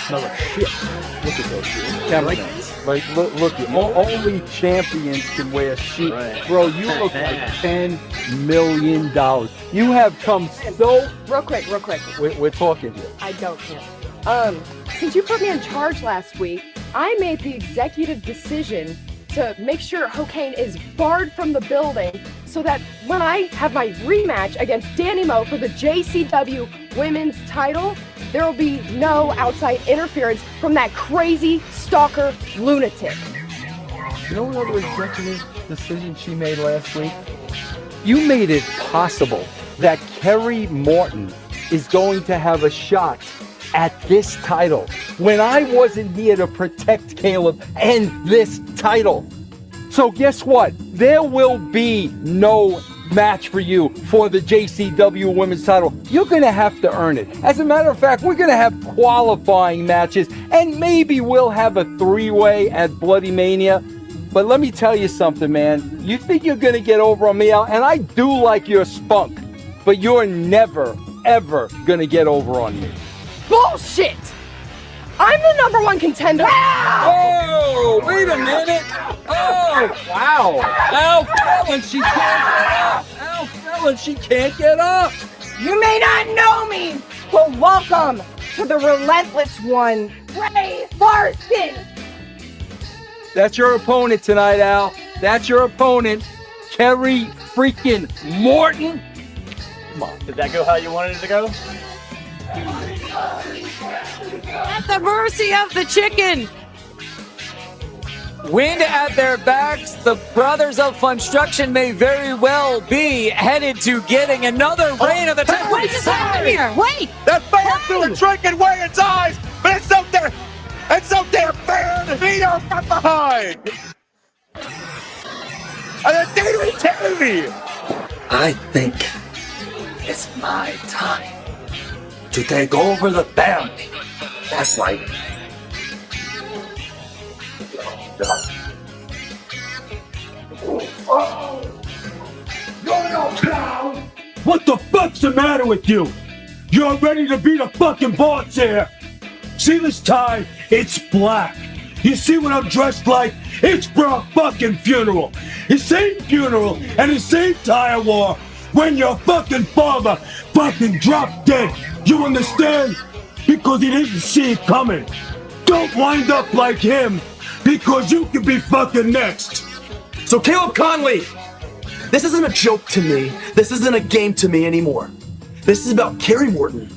smell like shit. Look at those shit. Like, look, only champions can wear sheep. Right. Bro, you look like $10 million. You have come so... Real quick. We're talking here. I don't care. Since you put me in charge last week, I made the executive decision to make sure Cokane is barred from the building so that when I have my rematch against Dani Mo for the JCW Women's Title, there will be no outside interference from that crazy stalker lunatic. You know what other executive decision she made last week? You made it possible that Kerry Morton is going to have a shot at this title when I wasn't here to protect Caleb and this title. So guess what? There will be no match for you for the JCW Women's Title. You're going to have to earn it. As a matter of fact, we're going to have qualifying matches, and maybe we'll have a three-way at Bloody Mania. But let me tell you something, man. You think you're going to get over on me, and I do like your spunk, but you're never, ever going to get over on me. Bullshit! I'm the #1 contender. Oh, wait a minute. Oh, wow. Al Fallon, she can't get up. Al Fallon, she can't get up. You may not know me, but welcome to the relentless one, Ray Larson. That's your opponent tonight, Al. That's your opponent, Kerry freaking Morton. Come on. Did that go how you wanted it to go? At the mercy of the chicken. Wind at their backs, the brothers of Funstruction may very well be headed to getting another reign of the title. What just happened here? Wait! That man's doing drinking way its eyes, but it's so damn fair to be there from behind. And then Dani, I think it's my time to take over the family. That's right. oh, you're no clown. What the fuck's the matter with you? You're ready to be the fucking boss here. See this tie? It's black. You see what I'm dressed like? It's for a fucking funeral. The same funeral and the same tie I wore when your fucking father fucking dropped dead. You understand? Because he didn't see it coming. Don't wind up like him, because you could be fucking next. So Caleb Conley, this isn't a joke to me. This isn't a game to me anymore. This is about Kerry Morton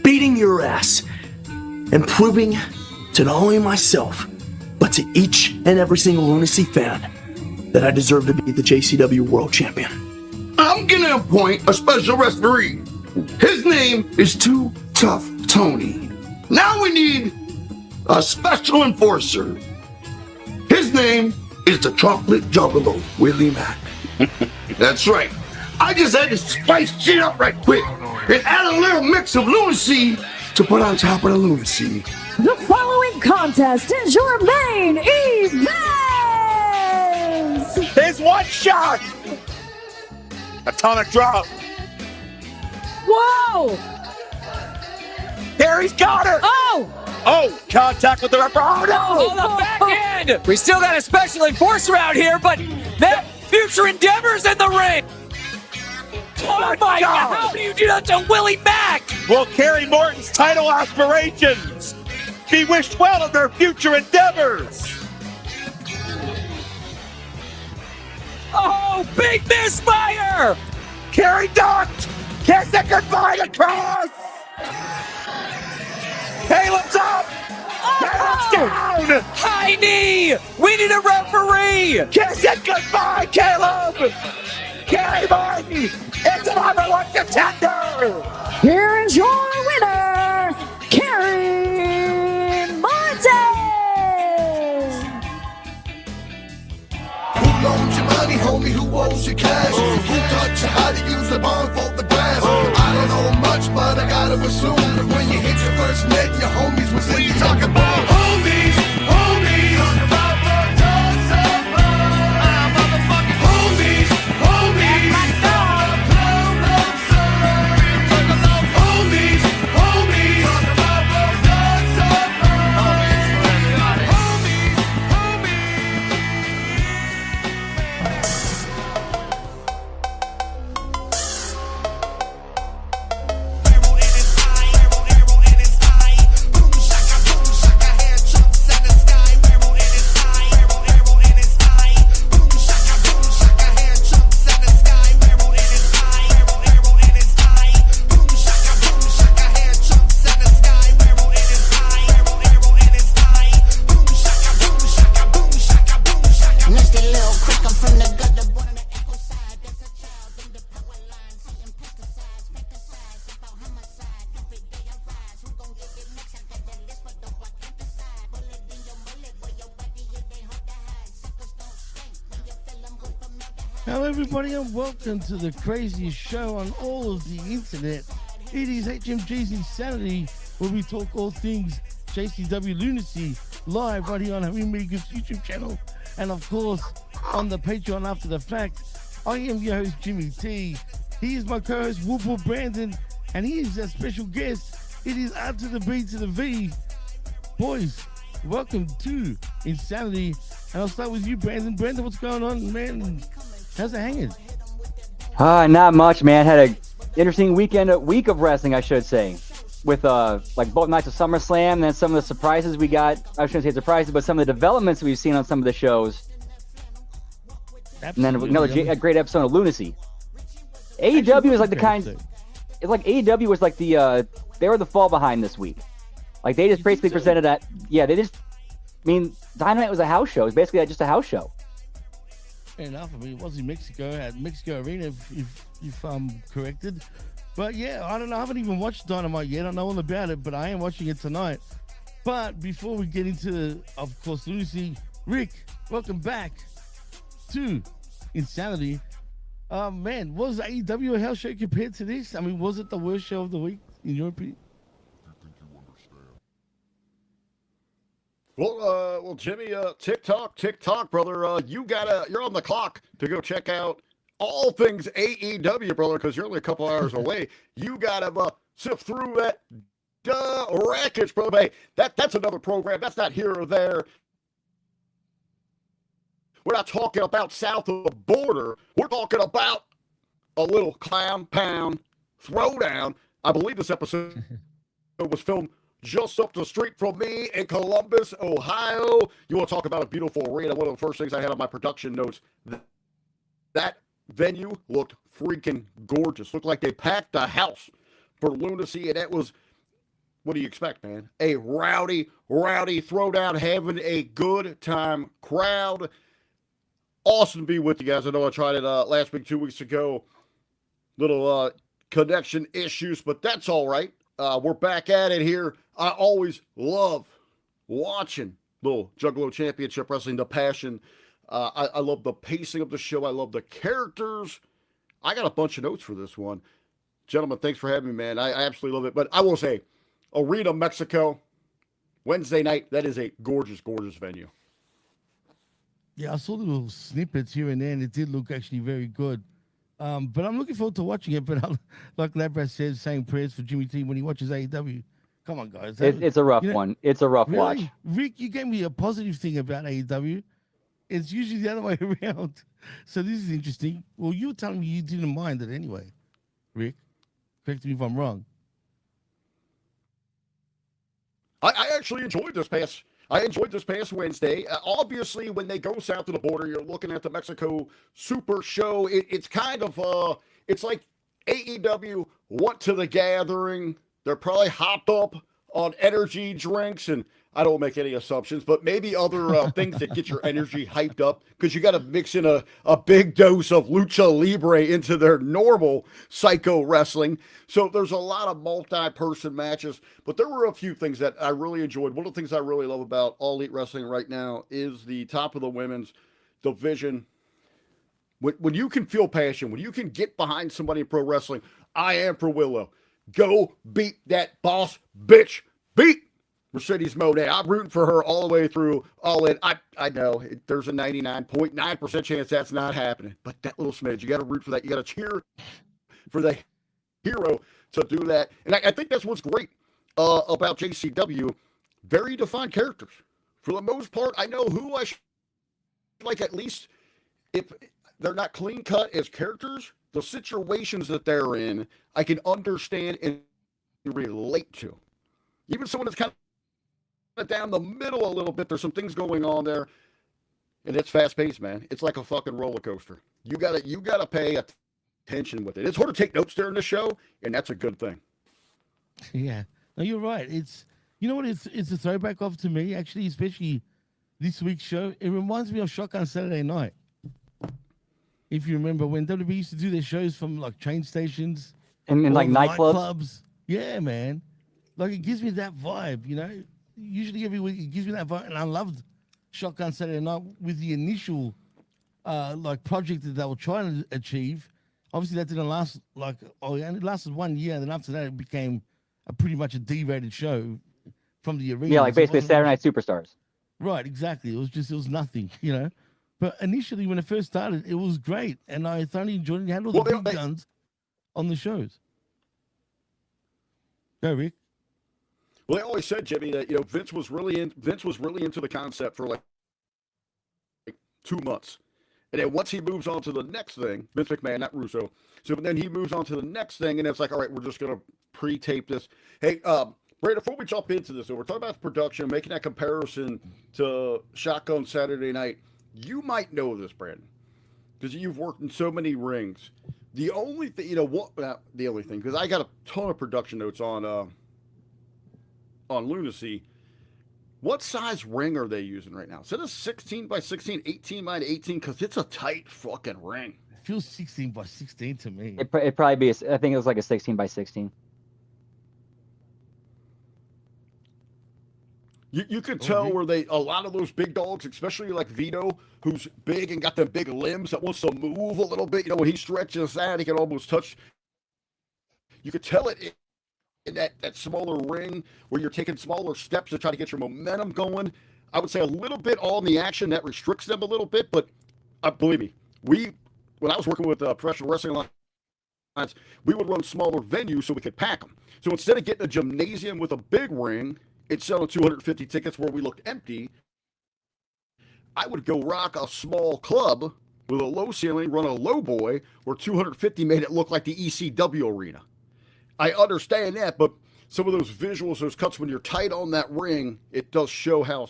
beating your ass and proving to not only myself, but to each and every single Lunacy fan that I deserve to be the JCW World Champion. I'm gonna appoint a special referee. His name is Too Tough Tony. Now we need a special enforcer. His name is the Chocolate Juggalo, Willie Mack. That's right. I just had to spice shit up right quick and add a little mix of lunacy to put on top of the lunacy. The following contest is your main event! There's one shot. Atomic drop. Whoa! Harry's got her. Oh, contact with the referee. Oh, no. On the back end! We still got a special enforcer out here, but that future endeavor's in the ring! Oh my God! How do you do that to Willie Mack? Will Kerry Morton's title aspirations be wished well of their future endeavors? Oh, big misfire! Kerry ducked! Kissing goodbye to Cross! Caleb's up! Caleb's down! High knee! We need a referee! Kissing goodbye, Caleb! Kerry Morton is the #1 contender! Here is your winner, Kerry Morton! Who loans your money, homie? Who owes your cash? Who taught you how to use the barn for the grass? I don't know much, but I gotta assume that when you hit your first net, your homies was in you talking about homies, homies. Talking about the dogs of motherfucking homies, homies. My dog, clone of sun. Talking about homies, homies. Talking about the dogs of Hello, everybody, and welcome to the craziest show on all of the internet. It is HMG's Insanity, where we talk all things JCW Lunacy live right here on HMG's YouTube channel, and of course on the Patreon after the fact. I am your host, Jimmy T. He is my co-host, Whoop Whoop Brandon, and he is a special guest. It is R to the B to the V. Boys, welcome to Insanity. And I'll start with you, Brandon. Brandon, what's going on, man? How's it hanging? Not much, man. Had a interesting week of wrestling, I should say, with like both nights of SummerSlam, and then some of the surprises we got. I shouldn't say surprises, but some of the developments we've seen on some of the shows. Absolutely. And then a great episode of Lunacy. AEW is like the kind. It's like AEW was like the they were the fall behind this week. Like they just basically presented that. Yeah, they just. I mean, Dynamite was a house show. It's basically just a house show. Fair enough. I mean, it was in Mexico, at Mexico Arena, if I'm corrected. But yeah, I don't know. I haven't even watched Dynamite yet. I don't know all about it, but I am watching it tonight. But before we get into, of course, Lunacy, Rick, welcome back to Insanity. Man, was AEW a house show compared to this? I mean, was it the worst show of the week in your opinion? Well, Jimmy, TikTok, brother. You're on the clock to go check out all things AEW, brother, because you're only a couple hours away. You gotta sift through that wreckage, brother. Hey, that's another program. That's not here or there. We're not talking about south of the border. We're talking about a little clown pound throwdown. I believe this episode was filmed just up the street from me in Columbus, Ohio. You want to talk about a beautiful arena? One of the first things I had on my production notes, that venue looked freaking gorgeous. Looked like they packed a house for Lunacy, and it was, what do you expect, man? A rowdy throwdown, having a good time crowd. Awesome to be with you guys. I know I tried it last week, 2 weeks ago. Little connection issues, but that's all right. We're back at it here. I always love watching little Juggalo Championship Wrestling, the passion. I love the pacing of the show. I love the characters. I got a bunch of notes for this one. Gentlemen, thanks for having me, man. I absolutely love it. But I will say, Arena, Mexico, Wednesday night, that is a gorgeous, gorgeous venue. Yeah, I saw little snippets here and there, and it did look actually very good. But I'm looking forward to watching it. But like Labrat says, saying prayers for Jimmy T when he watches AEW. Come on, guys. It's a rough one. It's a rough watch. Rick, you gave me a positive thing about AEW. It's usually the other way around. So this is interesting. Well, you were telling me you didn't mind it anyway, Rick. Correct me if I'm wrong. I actually enjoyed this past Wednesday. Obviously, when they go south of the border, you're looking at the Mexico Super Show. It's kind of, it's like AEW went to the gathering. They're probably hopped up on energy drinks, and I don't make any assumptions, but maybe other things that get your energy hyped up, because you got to mix in a big dose of lucha libre into their normal psycho wrestling. So there's a lot of multi-person matches, but there were a few things that I really enjoyed. One of the things I really love about All Elite Wrestling right now is the top of the women's division. When you can feel passion, when you can get behind somebody in pro wrestling, I am for Willow. Go beat that boss bitch. Beat Mercedes Monet. I'm rooting for her all the way through All In. I know there's a 99.9% chance that's not happening, but that little smidge, you got to root for that. You got to cheer for the hero to do that. And I think that's what's great about JCW. Very defined characters. For the most part, I know who I like, at least if they're not clean cut as characters, the situations that they're in, I can understand and relate to. Even someone that's kind of down the middle a little bit, there's some things going on there, and it's fast paced, man. It's like a fucking roller coaster. You gotta pay attention with it. It's hard to take notes during the show, and that's a good thing. Yeah, no, you're right. It's, you know what, it's a throwback of to me, actually, especially this week's show. It reminds me of Shotgun Saturday Night. If you remember when WWE used to do their shows from like train stations and like nightclubs. Yeah, man. Like, it gives me that vibe, you know. Usually every week it gives me that vibe, and I loved Shotgun Saturday Night with the initial like project that they were trying to achieve. Obviously, that didn't last it lasted 1 year, and then after that, it became pretty much a D-rated show from the arena. Yeah, like basically Saturday Night Superstars. Right, exactly. It was nothing, you know. But initially, when it first started, it was great, and I thoroughly enjoyed it. You had all the big guns on the shows. Go, Rick. Well, they always said, Jimmy, that Vince was really into the concept for like 2 months. And then once he moves on to the next thing, Vince McMahon, not Russo. So then he moves on to the next thing, and it's like, all right, we're just going to pre-tape this. Hey, Brandon, before we jump into this, so we're talking about production, making that comparison to Shotgun Saturday Night. You might know this, Brandon, because you've worked in so many rings. The only thing, the only thing, because I got a ton of production notes on Lunacy. What size ring are they using right now? Is it a 16 by 16, 18 by 18? Because it's a tight fucking ring. It feels 16 by 16 to me. It'd probably be, I think it was like a 16 by 16. You could tell where a lot of those big dogs, especially like Vito, who's big and got them big limbs that wants to move a little bit. When he stretches that, he can almost touch. You could tell it in that smaller ring where you're taking smaller steps to try to get your momentum going. I would say a little bit all in the action that restricts them a little bit, but believe me, when I was working with professional wrestling lines, we would run smaller venues so we could pack them. So instead of getting a gymnasium with a big ring, it's selling 250 tickets where we looked empty, I would go rock a small club with a low ceiling, run a low boy, where 250 made it look like the ECW arena. I understand that, but some of those visuals, those cuts, when you're tight on that ring, it does show how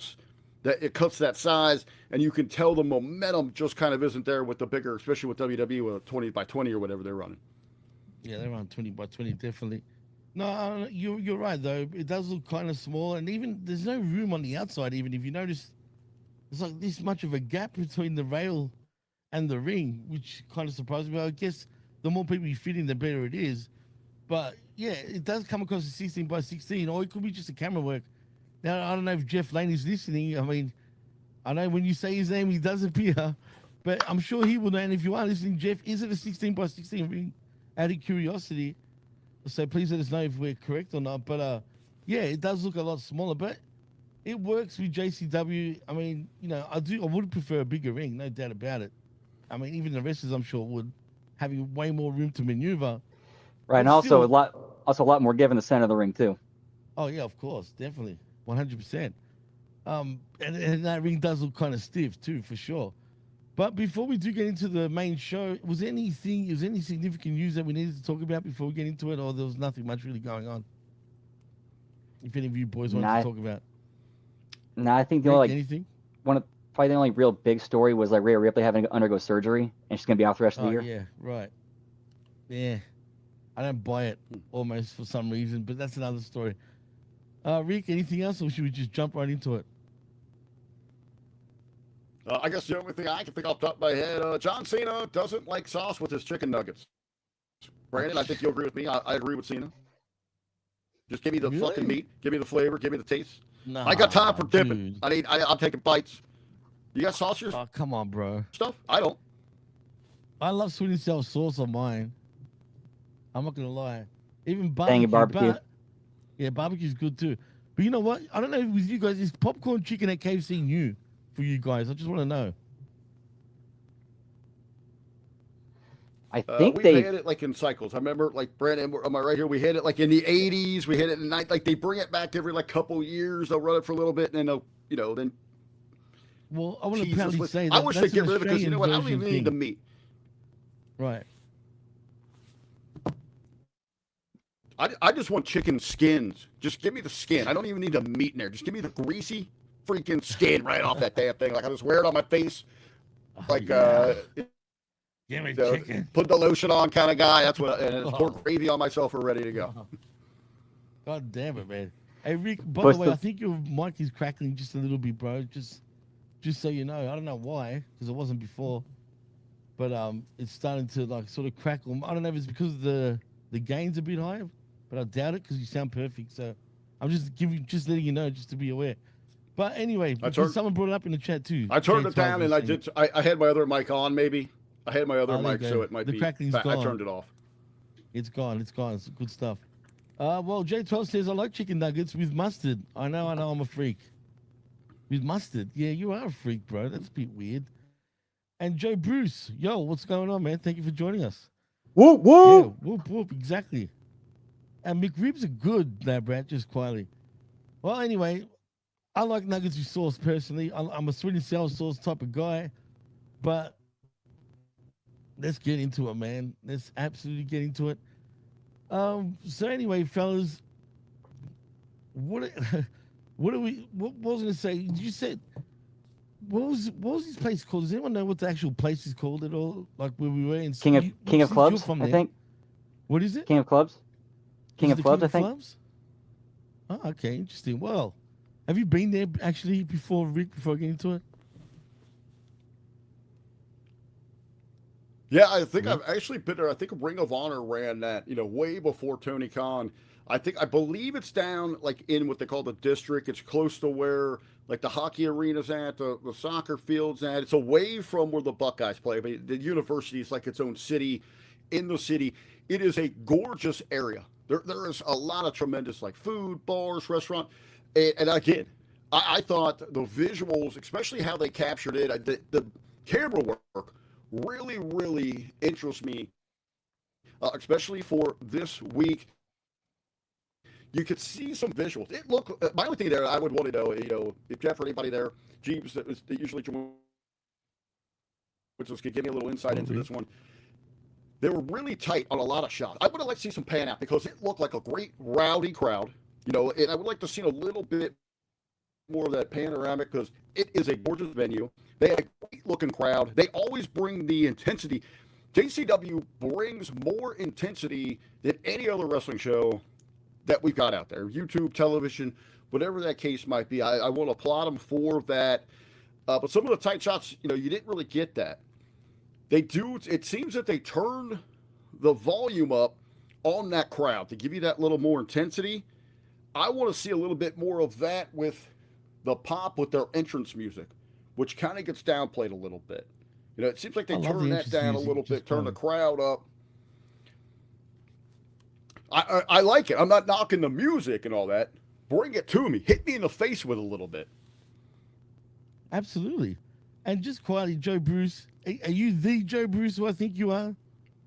that it cuts that size, and you can tell the momentum just kind of isn't there with the bigger, especially with WWE with a 20 by 20 or whatever they're running. Yeah, they're around 20 by 20, definitely. No, you're right, though. It does look kind of small, and even there's no room on the outside, even if you notice. There's like this much of a gap between the rail and the ring, which kind of surprised me. I guess the more people you fit in, the better it is. But yeah, it does come across as 16 by 16, or it could be just a camera work. Now, I don't know if Jeff Lane is listening. I mean, I know when you say his name, he does appear, but I'm sure he will know. And if you are listening, Jeff, is it a 16 by 16 ring? Out of curiosity. So please let us know if we're correct or not. But yeah, it does look a lot smaller, but it works with JCW. I mean, I would prefer a bigger ring, no doubt about it. I mean, even the wrestlers, I'm sure, would, having way more room to maneuver. Right, and also a lot more give in the center of the ring too. Oh yeah, of course, definitely, 100%. And that ring does look kind of stiff too, for sure. But before we do get into the main show, was there any significant news that we needed to talk about before we get into it, or there was nothing much really going on? If any of you boys wanted to talk about. No, I think the only probably the only real big story was like Rhea Ripley having to undergo surgery, and she's gonna be out the rest of the year. Yeah, right. Yeah, I don't buy it almost for some reason, but that's another story. Rick, anything else, or should we just jump right into it? I guess the only thing I can think off the top of my head, John Cena doesn't like sauce with his chicken nuggets. Brandon, I think you'll agree with me. I agree with Cena. Just give me the fucking meat. Give me the flavor. Give me the taste. Nah, I got time for dipping. Dude. I'm taking bites. You got sauce here? Oh, come on, bro. Stuff? I don't. I love sweet and sour sauce on mine. I'm not going to lie. Even barbecue. Yeah, barbecue's good too. But you know what? I don't know with you guys, is popcorn chicken at KFC new for you guys? I just want to know. I think we had it like in cycles. I remember, like, Brandon, am I right here? We had it like in the 80s. We had it in the night. Like, they bring it back every like couple years. They'll run it for a little bit, and then they'll, then. Well, I want to proudly say that I wish they'd get rid of it because Australian you know what? I don't even need the meat. Right. I just want chicken skins. Just give me the skin. I don't even need the meat in there. Just give me the greasy freaking skin right off that damn thing. Like, I just wear it on my face. Like, give me chicken. Put the lotion on kind of guy. That's what, and it's pour gravy on myself. We're ready to go. God damn it, man. Hey, Rick, by the way, I think your mic is crackling just a little bit, bro. Just so you know. I don't know why, because it wasn't before. But it's starting to, like, sort of crackle. I don't know if it's because the gain's a bit high, but I doubt it because you sound perfect. So I'm just letting you know, just to be aware. But anyway, because someone brought it up in the chat too. I turned it down and I had my other mic on maybe. I had my other mic, so it might be. Crackling's gone. I turned it off. It's gone. It's gone. It's good stuff. Well, J12 says, I like chicken nuggets with mustard. I know, I'm a freak. With mustard. Yeah, you are a freak, bro. That's a bit weird. And Joe Bruce, yo, what's going on, man? Thank you for joining us. Whoop, whoop. Yeah, whoop, whoop, exactly. And McRibs are good, now, Brad, just quietly. Well, anyway, I like nuggets with sauce personally. I'm a sweet and sour sauce type of guy. But let's get into it, man. Let's absolutely get into it. So anyway, fellas, what was I gonna say? You said what was this place called? Does anyone know what the actual place is called at all? Like where we were in King of Clubs, I think. What is it? King of Clubs. King of Clubs, I think. Clubs? Oh, okay, interesting. Well, have you been there actually before, Rick? Before I get into it? Yeah, I think I've actually been there. I think Ring of Honor ran that, way before Tony Khan. I believe it's down like in what they call the district. It's close to where like the hockey arena's at, the soccer field's at. It's away from where the Buckeyes play. But the university is like its own city in the city. It is a gorgeous area. There is a lot of tremendous like food, bars, restaurant. And again, I thought the visuals, especially how they captured it, the camera work, really, really interests me, especially for this week. You could see some visuals. It looked. My only thing there, I would want to know, if Jeff or anybody there, Jeeves that usually joins us, could give me a little insight into this one. They were really tight on a lot of shots. I would have liked to see some pan out because it looked like a great rowdy crowd, and I would like to see a little bit more of that panoramic because it is a gorgeous venue. They have a great looking crowd. They always bring the intensity. JCW brings more intensity than any other wrestling show that we've got out there. YouTube, television, whatever that case might be. I want to applaud them for that. But some of the tight shots, you didn't really get that. They do. It seems that they turn the volume up on that crowd to give you that little more intensity. I want to see a little bit more of that with the pop with their entrance music, which kind of gets downplayed a little bit. It seems like they turn that down a little bit, turn the crowd up. I like it. I'm not knocking the music and all that. Bring it to me. Hit me in the face with a little bit. Absolutely. And just quietly, Joe Bruce, are you the Joe Bruce who I think you are?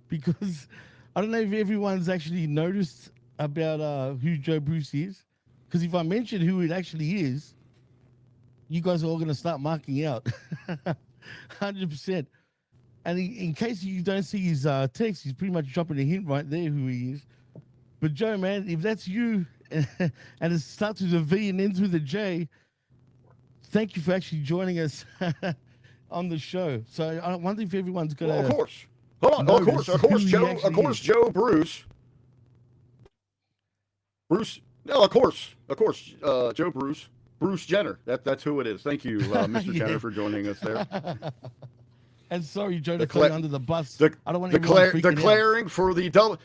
Because I don't know if everyone's actually noticed about who Joe Bruce is. Because if I mention who it actually is, you guys are all going to start marking out. 100%. And in case you don't see his text, he's pretty much dropping a hint right there who he is. But Joe, man, if that's you, and it starts with a V and ends with a J, thank you for actually joining us on the show. So I wonder if everyone's going to... Well, of course. Hold on. Of course, Joe Bruce. No, of course, Joe Bruce. Bruce Jenner. That's who it is. Thank you, Mr. Jenner, for joining us there. And sorry, Joe, to throw you under the bus. I don't want to declaring for the double.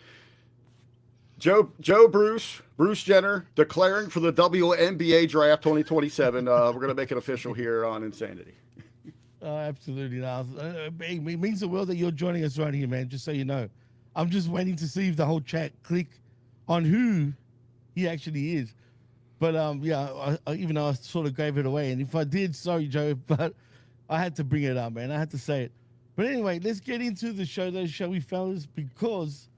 Joe Bruce Jenner declaring for the WNBA draft 2027. We're going to make it official here on Insanity. Absolutely. It means the world that you're joining us right here, man, just so you know. I'm just waiting to see if the whole chat click on who he actually is. But even though I sort of gave it away, and if I did, sorry, Joe, but I had to bring it up, man. I had to say it. But anyway, let's get into the show, though, shall we, fellas? Because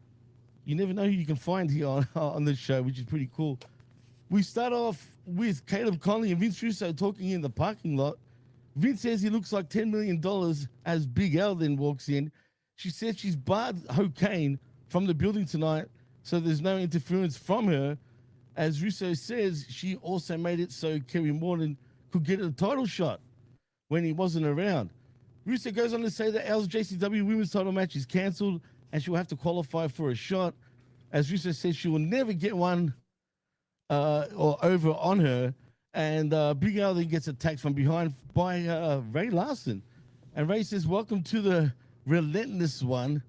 you never know who you can find here on the show, which is pretty cool. We start off with Caleb Conley and Vince Russo talking in the parking lot. Vince says he looks like $10 million as Big L then walks in. She says she's barred Cokane from the building tonight, so there's no interference from her. As Russo says, she also made it so Kerry Morton could get a title shot when he wasn't around. Russo goes on to say that L's JCW women's title match is cancelled and she will have to qualify for a shot. As Russo says, she will never get one or over on her. And Big Al then gets attacked from behind by Ray Larson. And Ray says, welcome to the Relentless One.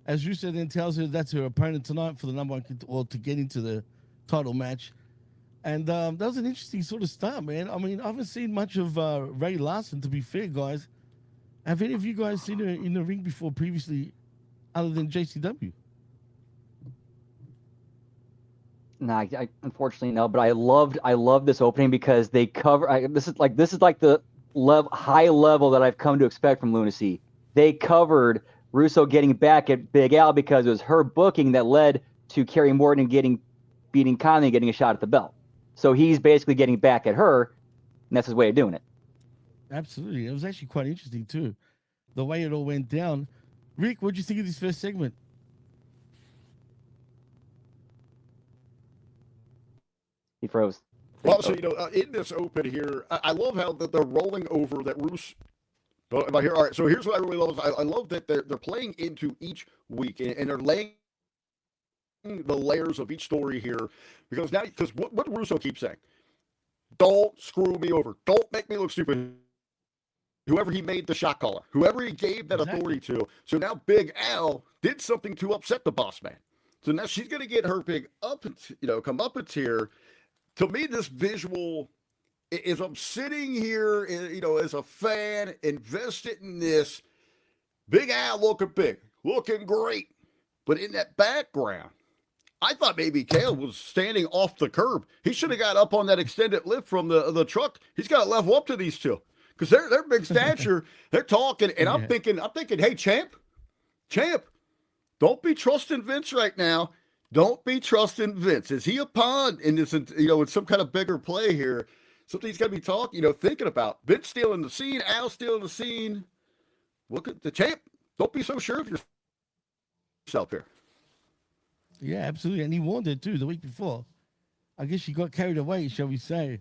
As Russo then tells her that's her opponent tonight for the number one, or to get into the title match. And that was an interesting sort of start, man. I mean, I haven't seen much of Ray Larson, to be fair, guys. Have any of you guys seen her in the ring before previously, other than JCW? No, I unfortunately no. But I love this opening because they cover. This is like the high level that I've come to expect from Lunacy. They covered Russo getting back at Big Al because it was her booking that led to Kerry Morton beating Conley and getting a shot at the belt. So he's basically getting back at her, and that's his way of doing it. Absolutely. It was actually quite interesting, too, the way it all went down. Rick, what did you think of this first segment? He froze. Well, so, in this open here, I love how they're rolling over that Roos. Oh, am I here? All right, so here's what I really love. I love that they're playing into each week, and they're laying the layers of each story here, because what Russo keeps saying, don't screw me over, don't make me look stupid. Whoever he made the shot caller, whoever he gave that authority to. So now Big Al did something to upset the boss man. So now she's going to get her big come up a tier. To me, this visual is, I'm sitting here, as a fan, invested in this. Big Al looking big, looking great. But in that background, I thought maybe Kale was standing off the curb. He should have got up on that extended lift from the truck. He's got to level up to these two because they're big stature. They're talking, and I'm thinking, hey, champ, don't be trusting Vince right now. Don't be trusting Vince. Is he a pawn in this? In some kind of bigger play here. Something he's got to be talking, thinking about. Vince stealing the scene, Al stealing the scene. Look at the champ. Don't be so sure of yourself here. Yeah, absolutely. And he warned her too the week before. I guess she got carried away, shall we say.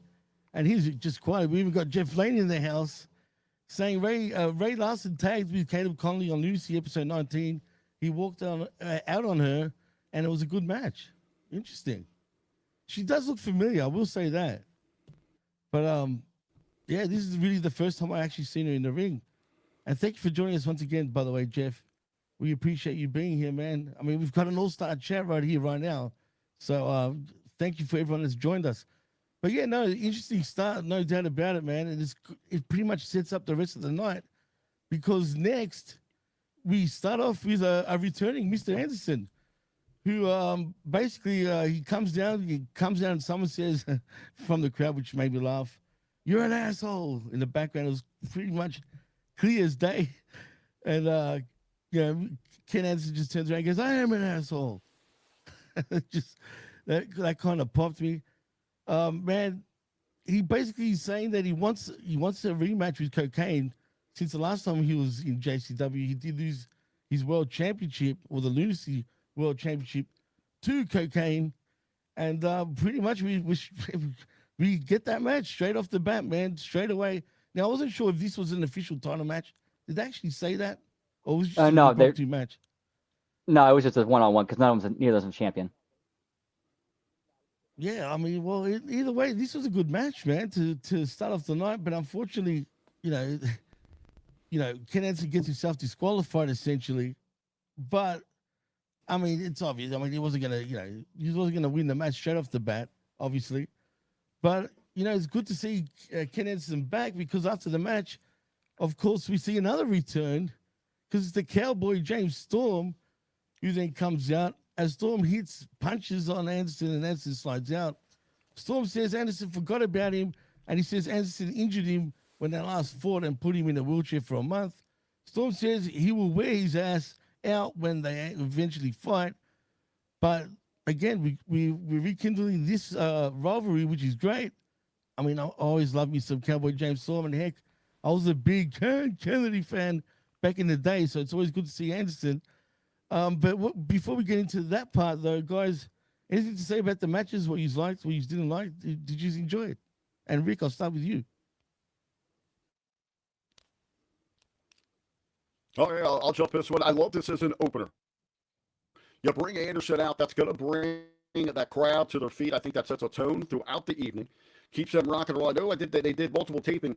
And he's just quiet. We even got Jeff Lane in the house saying Ray Larson tagged with Caleb Conley on Lunacy episode 19. He walked out on her, and it was a good match. Interesting. She does look familiar, I will say that. But, this is really the first time I actually seen her in the ring. And thank you for joining us once again, by the way, Jeff. We appreciate you being here, man. I mean, we've got an all-star chat right here, right now. So thank you for everyone that's joined us. But yeah, no, interesting start, no doubt about it, man. And it pretty much sets up the rest of the night because next we start off with a returning Mr. Anderson, who basically he comes down and someone says from the crowd, which made me laugh, "You're an asshole." In the background, it was pretty much clear as day. And Ken Anderson just turns around and goes, "I am an asshole." Just that kind of popped me. Man, he basically is saying that he wants a rematch with Cokane. Since the last time he was in JCW, he did lose his world championship, or the Lunacy World Championship, to Cokane. And pretty much we get that match straight off the bat, man, straight away. Now, I wasn't sure if this was an official title match. Did they actually say that? Or was it just no, an impromptu match? No, it was just a one-on-one because neither of them was a champion. Yeah, I mean, well, either way, this was a good match, man, to start off the night. But unfortunately, Ken Anderson gets himself disqualified essentially. But I mean, it's obvious. I mean, he wasn't gonna win the match straight off the bat, obviously. But it's good to see Ken Anderson back because after the match, of course, we see another return because it's the Cowboy James Storm who then comes out. As Storm hits punches on Anderson and Anderson slides out, Storm says Anderson forgot about him, and he says Anderson injured him when they last fought and put him in a wheelchair for a month. Storm says he will wear his ass out when they eventually fight. But again, we're rekindling this rivalry, which is great. I mean, I always love me some Cowboy James Storm, and heck, I was a big Kennedy fan back in the day, so it's always good to see Anderson. But before we get into that part, though, guys, anything to say about the matches? What you liked, what you didn't like? Did you enjoy it? And Rick, I'll start with you. All right, I'll jump this one. I love this as an opener. You bring Anderson out, that's going to bring that crowd to their feet. I think that sets a tone throughout the evening. Keeps them rocking and rolling. I know they did multiple taping.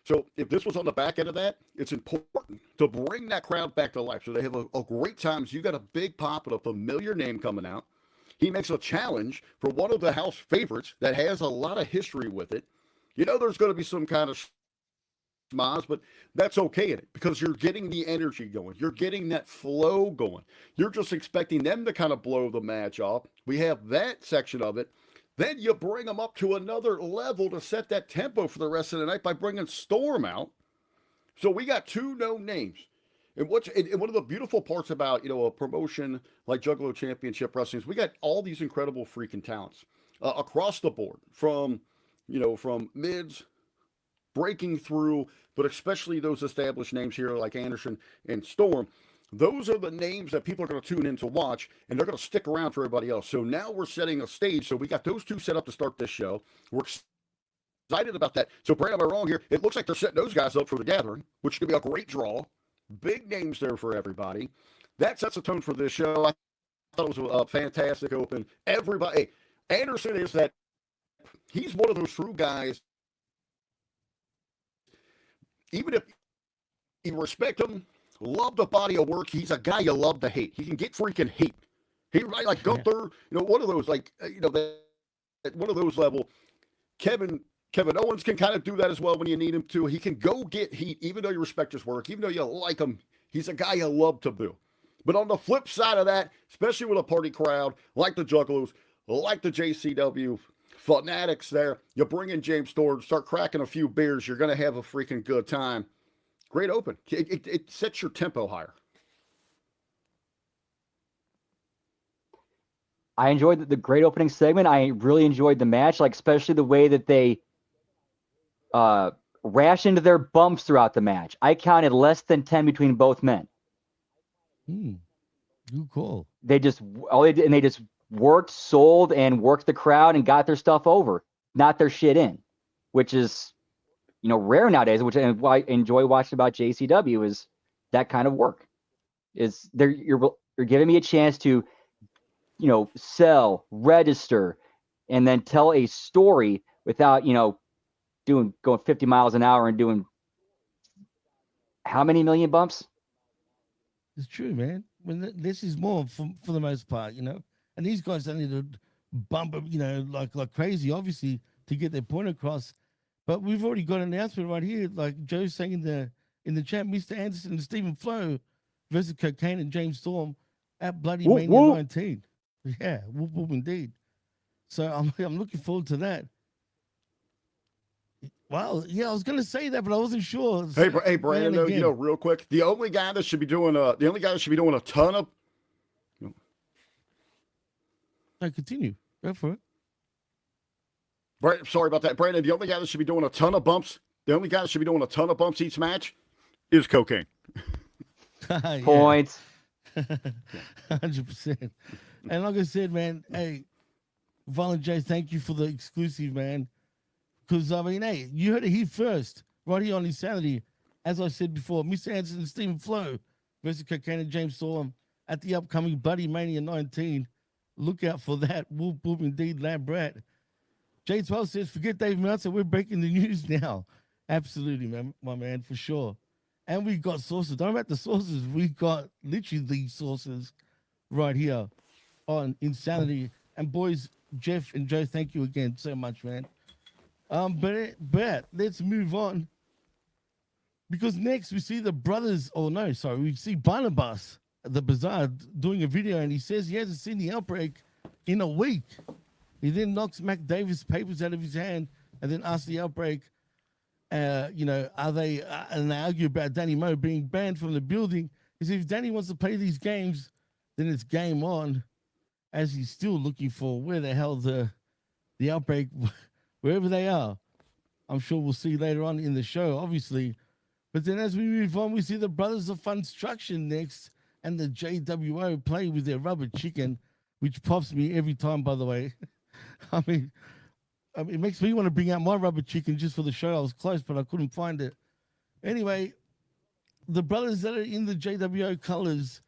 So if this was on the back end of that, it's important to bring that crowd back to life so they have a great time. So you got a big pop and a familiar name coming out. he makes a challenge for one of the house favorites that has a lot of history with it. You know there's going to be some kind of smiles, but that's okay in it because you're getting the energy going. You're getting that flow going. You're just expecting them to kind of blow the match off. We have that section of it. Then you bring them up to another level to set that tempo for the rest of the night by bringing Storm out. So we got two known names. And one of the beautiful parts about, a promotion like Juggalo Championship Wrestling is we got all these incredible freaking talents across the board from mids breaking through, but especially those established names here like Anderson and Storm. Those are the names that people are going to tune in to watch, and they're going to stick around for everybody else. So now we're setting a stage. So we got those two set up to start this show. We're excited about that. So, Brad, am I wrong here? It looks like they're setting those guys up for the gathering, which could be a great draw. Big names there for everybody. That sets a tone for this show. I thought it was a fantastic open. Everybody, Anderson is that, he's one of those true guys. Even if you respect him, love the body of work, he's a guy you love to hate. He can get freaking hate. He right like Gunther, one of those one of those level. Kevin Owens can kind of do that as well when you need him to. He can go get heat, even though you respect his work, even though you like him. He's a guy you love to boo. But on the flip side of that, especially with a party crowd like the Juggalos, like the JCW fanatics there, you bring in James Storm, start cracking a few beers, you're going to have a freaking good time. Great open. It sets your tempo higher. I enjoyed the great opening segment. I really enjoyed the match, especially the way that they rationed their bumps throughout the match. I counted less than 10 between both men. Good call. They just worked, sold, and worked the crowd and got their stuff over, not their shit in, which is rare nowadays, which I enjoy watching about JCW is that kind of work. You're giving me a chance to, sell, register, and then tell a story without, going 50 miles an hour and doing how many million bumps? It's true, man. This is more for the most part, and these guys don't need to bump, like crazy, obviously, to get their point across. But we've already got an announcement right here, like Joe's saying in the chat, Mr. Anderson and Stephen Flo versus Cokane and James Storm at Bloody Mania 19. Yeah, whoop whoop indeed. So I'm looking forward to that. Well, yeah, I was gonna say that, but I wasn't sure. Hey, Brandon, real quick, the only guy that should be doing a ton of. No, continue. Go for it. Sorry about that, Brandon. The only guy that should be doing a ton of bumps, each match is Cokane. Points. 100%. And like I said, man, hey, Violent J, thank you for the exclusive, man. Because, hey, you heard it here first, right here on Insanity. As I said before, Mr. Anderson and Stephen Flo versus Cokane and James Storm at the upcoming Bloody Mania 19. Look out for that. Whoop, whoop, indeed, Lambrat. J12 says, forget Dave Meltzer, we're breaking the news now. Absolutely, man, my man, for sure. And we got sources. Don't about the sources. We got literally the sources right here on Insanity. And boys, Jeff and Joe, thank you again so much, man. But let's move on. Because next we see the brothers, we see Barnabas, the Bazaar, doing a video, and he says he hasn't seen the Outbreak in a week. He then knocks Mac Davis' papers out of his hand and then asks the Outbreak, are they, and they argue about Danny Moe being banned from the building. He says if Danny wants to play these games, then it's game on, as he's still looking for where the hell the Outbreak, wherever they are. I'm sure we'll see later on in the show, obviously. But then as we move on, we see the Brothers of Funstruction next, and the JWO play with their rubber chicken, which pops me every time, by the way. I mean, it makes me want to bring out my rubber chicken just for the show. I was close, but I couldn't find it. Anyway, the brothers that are in the JWO colors,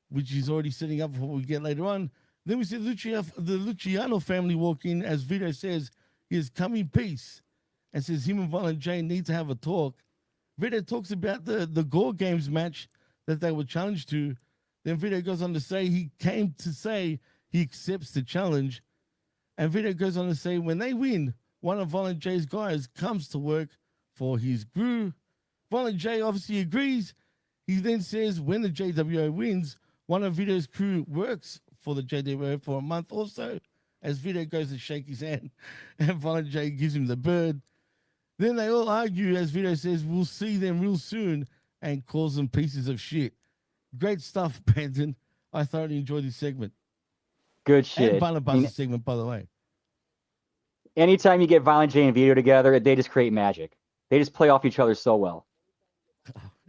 which is already setting up for what we get later on. Then we see the Luciano family walk in, as Vito says, he has come in peace, and says him and Violent J need to have a talk. Vito talks about the Gore Games match that they were challenged to. Then Vito goes on to say he came to say he accepts the challenge. And Vito goes on to say, when they win, one of Violent J's guys comes to work for his crew. Violent J obviously agrees. He then says when the JWO wins, one of Vito's crew works for the JWO for a month or so, as Vito goes to shake his hand and Violent J gives him the bird. Then they all argue as Vito says, we'll see them real soon, and calls them pieces of shit. Great stuff, Brandon. I thoroughly enjoyed this segment. Good shit. And Barnabas' segment, by the way. Anytime you get Violent J and Vito together, they just create magic. They just play off each other so well.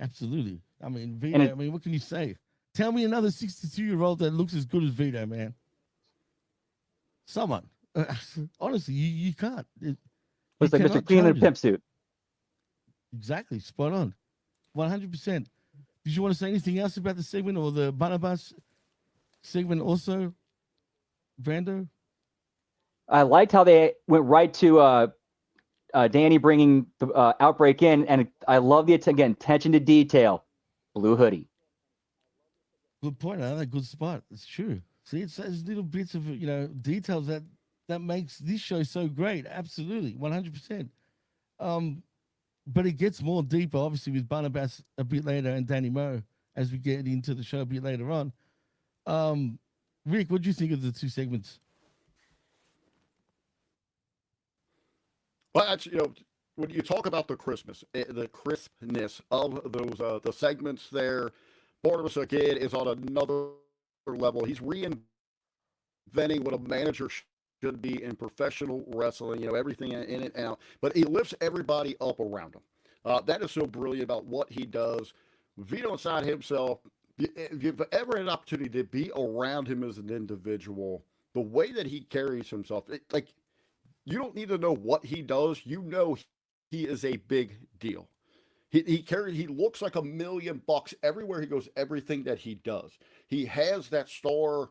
Absolutely. I mean, Vito, what can you say? Tell me another 62-year-old that looks as good as Vito, man. Someone. Honestly, you can't. Looks like Mr. Clean in a pimp suit. Exactly. Spot on. 100%. Did you want to say anything else about the segment or the Barnabas segment also, Brando? I liked how they went right to Dani bringing the Outbreak in, and I love the attention to detail. Blue hoodie. Good point. Another good spot. It's true. See, it's those little bits of details that makes this show so great. Absolutely, 100%. But it gets more deeper, obviously, with Barnabas a bit later and Dani Moe as we get into the show a bit later on. Rick, what do you think of the two segments? Well, actually, when you talk about the crispness of those the segments there, Barnabas again is on another level. He's reinventing what a manager should be in professional wrestling. Everything in it out, but he lifts everybody up around him. That is so brilliant about what he does. Vito inside himself. If you've ever had an opportunity to be around him as an individual, the way that he carries himself, you don't need to know what he does. You know he is a big deal. He looks like $1 million everywhere he goes, everything that he does. He has that star,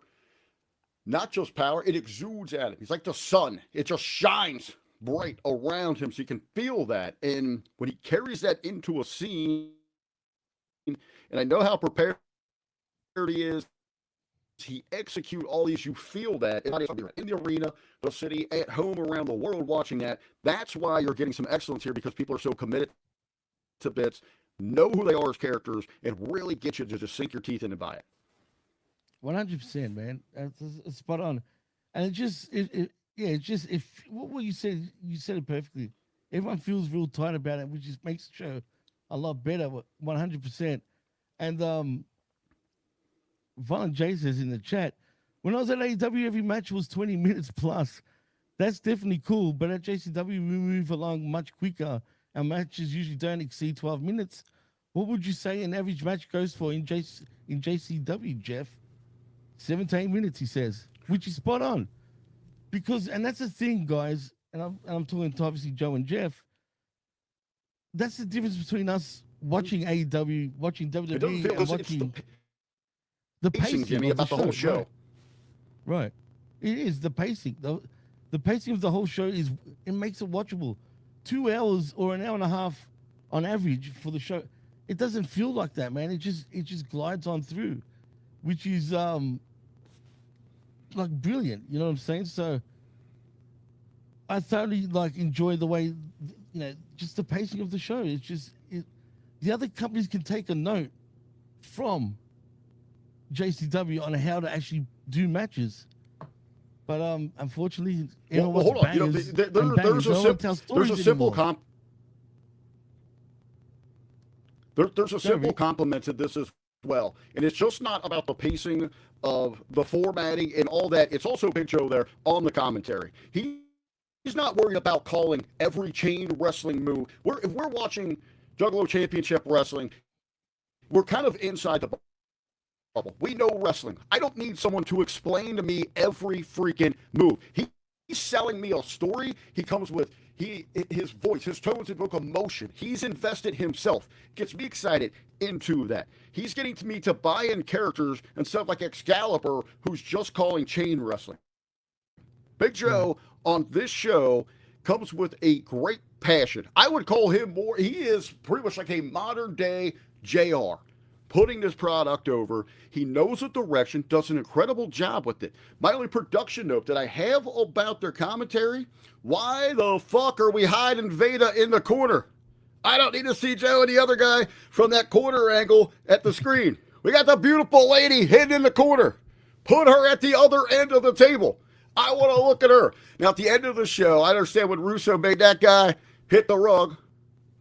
not just power, it exudes at him. He's like the sun. It just shines bright around him so you can feel that. And when he carries that into a scene, and I know how prepared he is, he execute all these, you feel that in the arena, the city, at home, around the world watching that. That's why you're getting some excellence here, because people are so committed to bits, know who they are as characters, and really get you to just sink your teeth in and buy it. 100%, man. It's spot on. And what you said it perfectly. Everyone feels real tight about it, which just makes the show a lot better, 100%. And Violent J says in the chat, when I was at AEW, every match was 20 minutes plus. That's definitely cool, but at JCW, we move along much quicker. Our matches usually don't exceed 12 minutes. What would you say an average match goes for in JCW, Jeff? 7 to 8 minutes, he says, which is spot on. And that's the thing, guys, and I'm talking to obviously Joe and Jeff. That's the difference between us watching AEW, watching WWE, and watching the pacing about the whole show. Right. It is the pacing. The pacing of the whole show it makes it watchable. 2 hours or an hour and a half on average for the show. It doesn't feel like that, man. It just glides on through, which is brilliant. You know what I'm saying? So I thoroughly enjoy the way just the pacing of the show. It's just the other companies can take a note from JCW on how to actually do matches. But unfortunately, hold on. There's a simple compliment to this as well, and it's just not about the pacing of the formatting and all that. It's also Big Joe there on the commentary. He's not worried about calling every chain wrestling move. If we're watching Juggalo Championship Wrestling, we're kind of inside the bubble. We know wrestling. I don't need someone to explain to me every freaking move. He's selling me a story. He comes with his voice, his tones evoke emotion. He's invested himself. Gets me excited into that. He's getting me to buy in characters instead of like Excalibur, who's just calling chain wrestling. Big Joe on this show comes with a great passion. I would call him more, he is pretty much like a modern day JR. putting this product over. He knows the direction, does an incredible job with it. My only production note that I have about their commentary, why the fuck are we hiding Veda in the corner? I don't need to see Joe and the other guy from that corner angle at the screen. We got the beautiful lady hidden in the corner. Put her at the other end of the table. I want to look at her. Now, at the end of the show, I understand when Russo made that guy hit the rug,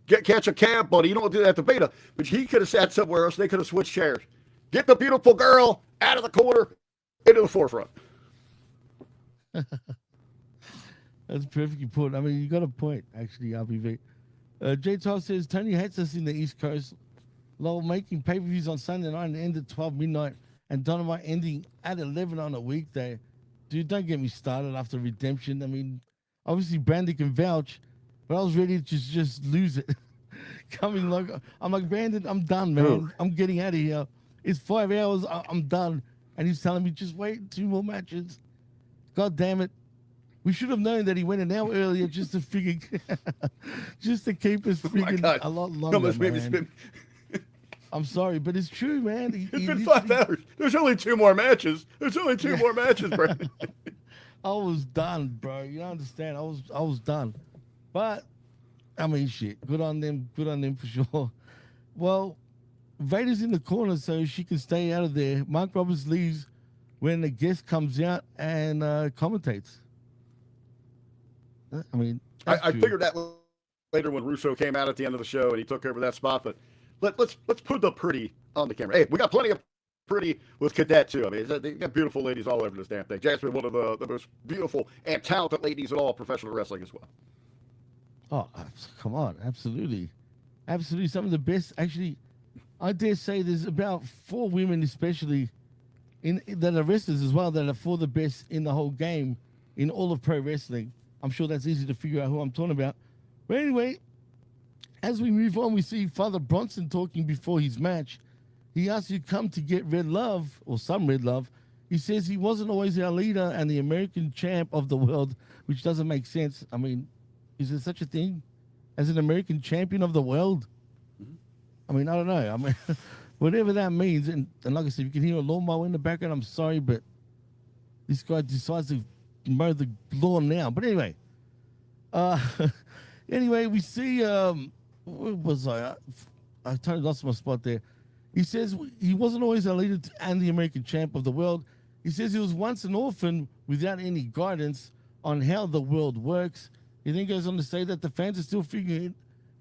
catch a cab, buddy. You don't do that at the Beta. But he could have sat somewhere else. They could have switched chairs. Get the beautiful girl out of the corner into the forefront. That's perfectly put. I mean, you got a point, actually, RBV. J-Top says, Tony hates us in the East Coast. Lol, making pay-per-views on Sunday night and end at 12 midnight, and Dynamite ending at 11 on a weekday. Dude, don't get me started after Redemption. I mean, obviously Brandon can vouch, but I was ready to just lose it. I'm like, Brandon, I'm done, man. Ooh. I'm getting out of here. It's 5 hours. I'm done. And he's telling me, just wait 2 more matches. God damn it. We should have known that he went an hour earlier just to figure, just to keep us freaking a lot longer, man. I'm sorry, but it's true, man. It's been 5 hours. There's only 2 more matches. There's only 2 more matches, Brandon. I was done, bro. You don't understand. I was done. But I mean, shit. Good on them. Good on them for sure. Well, Vader's in the corner, so she can stay out of there. Mark Roberts leaves when the guest comes out and commentates. I mean, I figured that later when Russo came out at the end of the show and he took over that spot. But let's put the pretty on the camera. Hey, we got plenty of pretty with Cadet too. I mean, they got beautiful ladies all over this damn thing. Jasmine, one of the most beautiful and talented ladies in all professional wrestling as well. Oh, come on. Absolutely. Absolutely. Some of the best. Actually, I dare say there's about 4 women especially that are wrestlers as well that are 4 the best in the whole game in all of pro wrestling. I'm sure that's easy to figure out who I'm talking about. But anyway, as we move on, we see Father Bronson talking before his match. He asks you come to get red love, or some red love. He says he wasn't always our leader and the American champ of the world, which doesn't make sense. I mean, is there such a thing as an American champion of the world? I mean, I don't know. I mean, whatever that means. And like I said, you can hear a lawnmower in the background. I'm sorry, but this guy decides to mow the lawn now. But anyway, we see, where was I? I totally lost my spot there. He says he wasn't always our leader and the American champ of the world. He says he was once an orphan without any guidance on how the world works. He then goes on to say that the fans are still figuring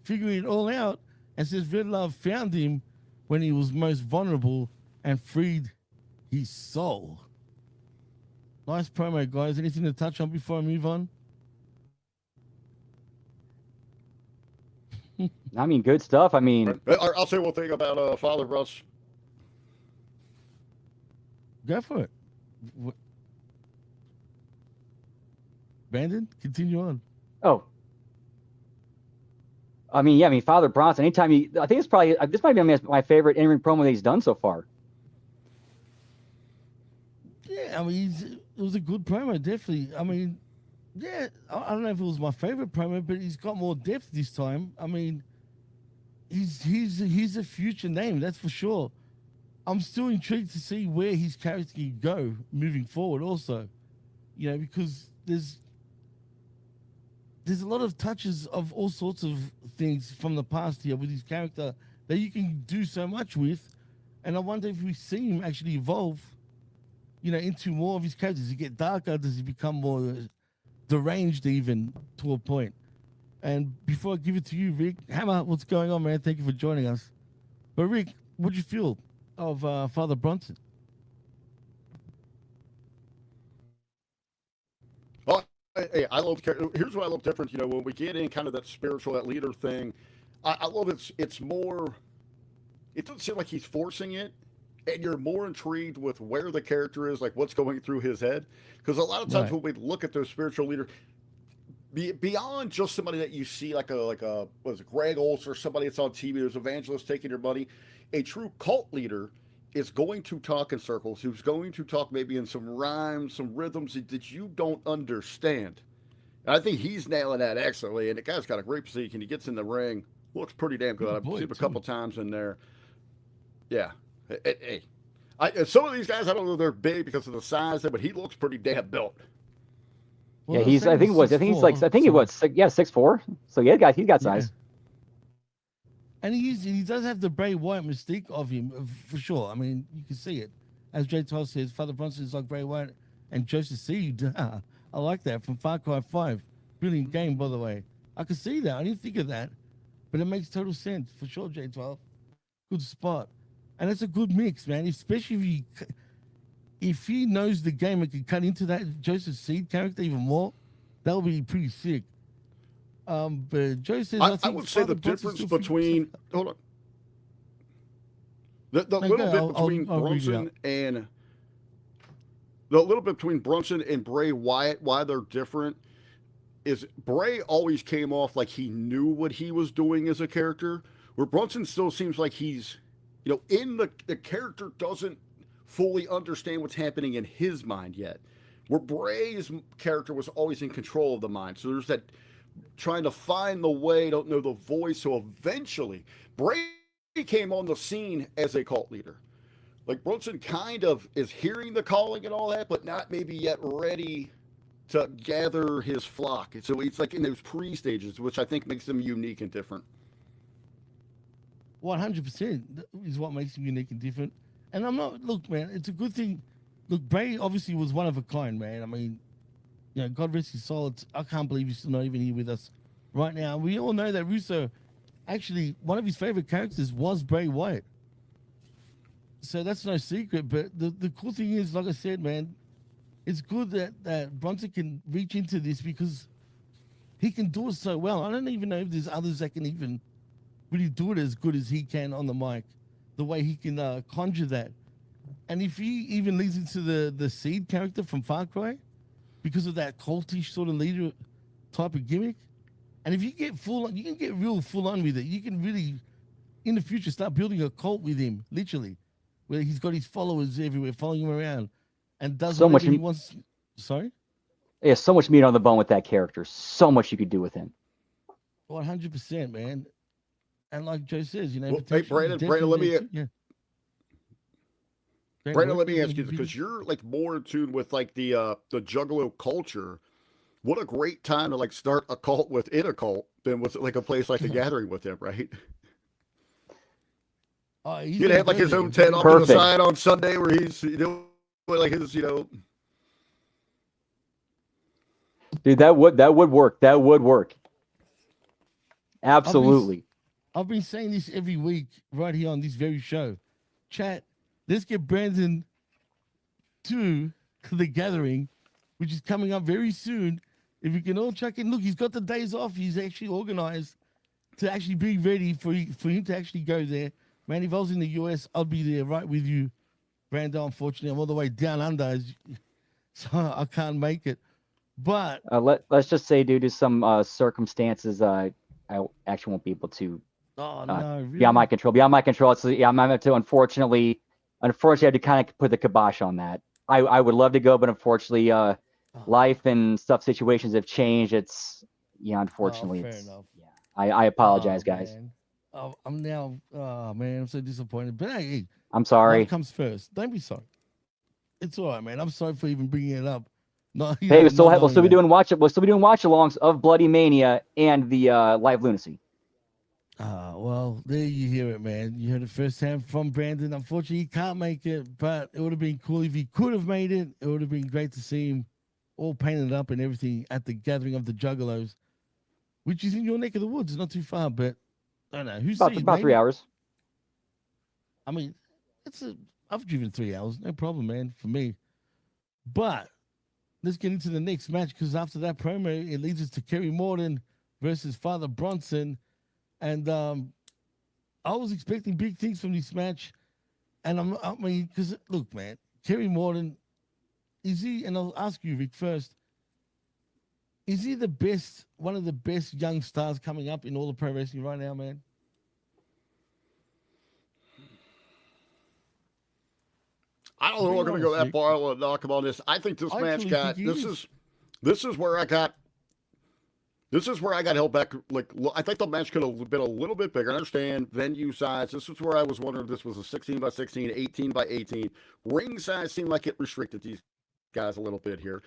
it all out, and says Red Love found him when he was most vulnerable and freed his soul. Nice promo, guys. Anything to touch on before I move on? I mean, good stuff. I mean, I'll say one thing about Father Russ. Go for it. Brandon, continue on. Oh. I mean, Father Bronson, I think it's probably, this might be my favorite in-ring promo that he's done so far. Yeah, I mean, it was a good promo, definitely. I mean, yeah, I don't know if it was my favorite promo, but he's got more depth this time. I mean, he's a future name, that's for sure. I'm still intrigued to see where his character can go moving forward also. You know, because there's a lot of touches of all sorts of things from the past here with his character that you can do so much with. And I wonder if we see him actually evolve, you know, into more of his characters. Does he get darker? Does he become more deranged even to a point? And before I give it to you, Rick, Hammer, what's going on, man? Thank you for joining us. But Rick, what'd you feel of Father Bronson? Well, hey, here's what I love different. You know, when we get in kind of that spiritual, that leader thing, I love it's more. It doesn't seem like he's forcing it, and you're more intrigued with where the character is, like what's going through his head. Because a lot of times when we look at those spiritual leaders, beyond just somebody that you see like a what is it, Greg Olson or somebody that's on TV, there's evangelists taking your money. A true cult leader is going to talk in circles, who's going to talk maybe in some rhymes, some rhythms that you don't understand. And I think he's nailing that excellently, and the guy's got a great physique, and he gets in the ring, looks pretty damn good. I've seen him a couple times in there. Yeah, Hey, some of these guys, I don't know if they're big because of the size, but he looks pretty damn built. Well, yeah, he's. I think he was 6'4". So yeah, he's got size. And he does have the Bray Wyatt mystique of him for sure. I mean, you can see it. As Jay Todd says, Father Bronson is like Bray Wyatt and Joseph Seed. I like that from Far Cry 5. Brilliant game, by the way. I could see that. I didn't think of that, but it makes total sense for sure. J12, good spot, and it's a good mix, man. Especially if he knows the game and can cut into that Joseph Seed character even more, that would be pretty sick. But Joe says I would say the difference between hold on. The little bit between Brunson and Bray Wyatt, why they're different, is Bray always came off like he knew what he was doing as a character, where Brunson still seems like he's, in the character doesn't fully understand what's happening in his mind yet. Where Bray's character was always in control of the mind. So there's that trying to find the way, don't know the voice. So eventually, Bray came on the scene as a cult leader. Like Brunson kind of is hearing the calling and all that, but not maybe yet ready to gather his flock. So it's like in those pre-stages, which I think makes him unique and different. 100% is what makes him unique and different. And look, man, it's a good thing. Look, Bray obviously was one of a kind, man. I mean, God rest his soul. I can't believe he's still not even here with us right now. We all know that Russo, actually, one of his favorite characters was Bray Wyatt. So that's no secret. But the cool thing is, like I said, man, it's good that Bronson can reach into this because he can do it so well. I don't even know if there's others that can even really do it as good as he can on the mic, the way he can conjure that. And if he even leads into the Seed character from Far Cry, because of that cultish sort of leader type of gimmick, and if you get you can get real full on with it. You can really, in the future, start building a cult with him, literally, where he's got his followers everywhere following him around and does so much he wants. Sorry? Yeah, so much meat on the bone with that character. So much you could do with him. 100%, man. And like Joe says, hey, Brandon, let me ask you, because you're like more in tune with like the Juggalo culture. What a great time to like start a cult within a cult than with like a place like the Gathering with him, right? He'd have like his own tent off to the side on Sunday where he's like his Dude, that would work. That would work. Absolutely. I've been saying this every week right here on this very show. Chat, let's get Brandon to the Gathering, which is coming up very soon. If we can all check in, look, he's got the days off. He's actually organized to actually be ready for him to actually go there. Man, if I was in the US, I'd be there right with you, Brandon. Unfortunately, I'm all the way down under, so I can't make it. But let's just say, due to some circumstances, I actually won't be able to. Oh no! Really? Beyond my control. I'm have to unfortunately I had to kind of put the kibosh on that. I would love to go, but unfortunately, life and situations have changed. It's unfortunately. Fair enough. Yeah, I apologize, guys. Man. I'm now. Oh man, I'm so disappointed. But hey, I'm sorry. Life comes first. Don't be sorry. It's all right, man. I'm sorry for even bringing it up. No, hey, we'll still be doing watch-alongs of Bloody Mania and the Live Lunacy. Well, there you hear it, man. You heard it firsthand from Brandon. Unfortunately, he can't make it, but it would have been cool if he could have made it. It would have been great to see him all painted up and everything at the Gathering of the Juggalos, which is in your neck of the woods, not too far, but I don't know. Who's about 3 hours. I mean, I've driven 3 hours, no problem, man, for me. But let's get into the next match, because after that promo, it leads us to Kerry Morton versus Father Bronson. And I was expecting big things from this match. And because look, man, Kerry Morton, is he, and I'll ask you, Rick, first, is he the best, one of the best young stars coming up in all the pro wrestling right now, man? I don't know if we're going to go that far. I want to knock him on this. I think this match this is where I got This is where I got held back. Like, I think the match could have been a little bit bigger. I understand venue size. This is where I was wondering if this was a 16 by 16, 18 by 18. Ring size seemed like it restricted these guys a little bit here.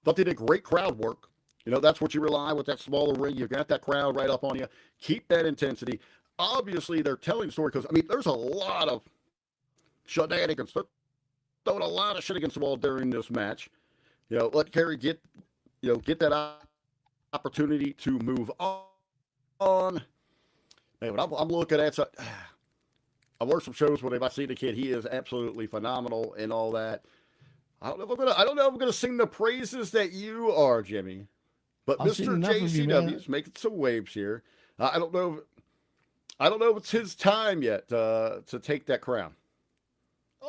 But they did great crowd work. You know, that's what you rely with that smaller ring. You've got that crowd right up on you. Keep that intensity. Obviously, they're telling the story because, I mean, there's a lot of shenanigans. They're throwing a lot of shit against the wall during this match. You know, let Kerry get that opportunity to move on. Man, but I'm looking at some. I've worked some shows where I've seen the kid. He is absolutely phenomenal and all that. I don't know if I'm gonna sing the praises that you are, Jimmy. But Mr. JCW is making some waves here. I don't know if it's his time yet to take that crown.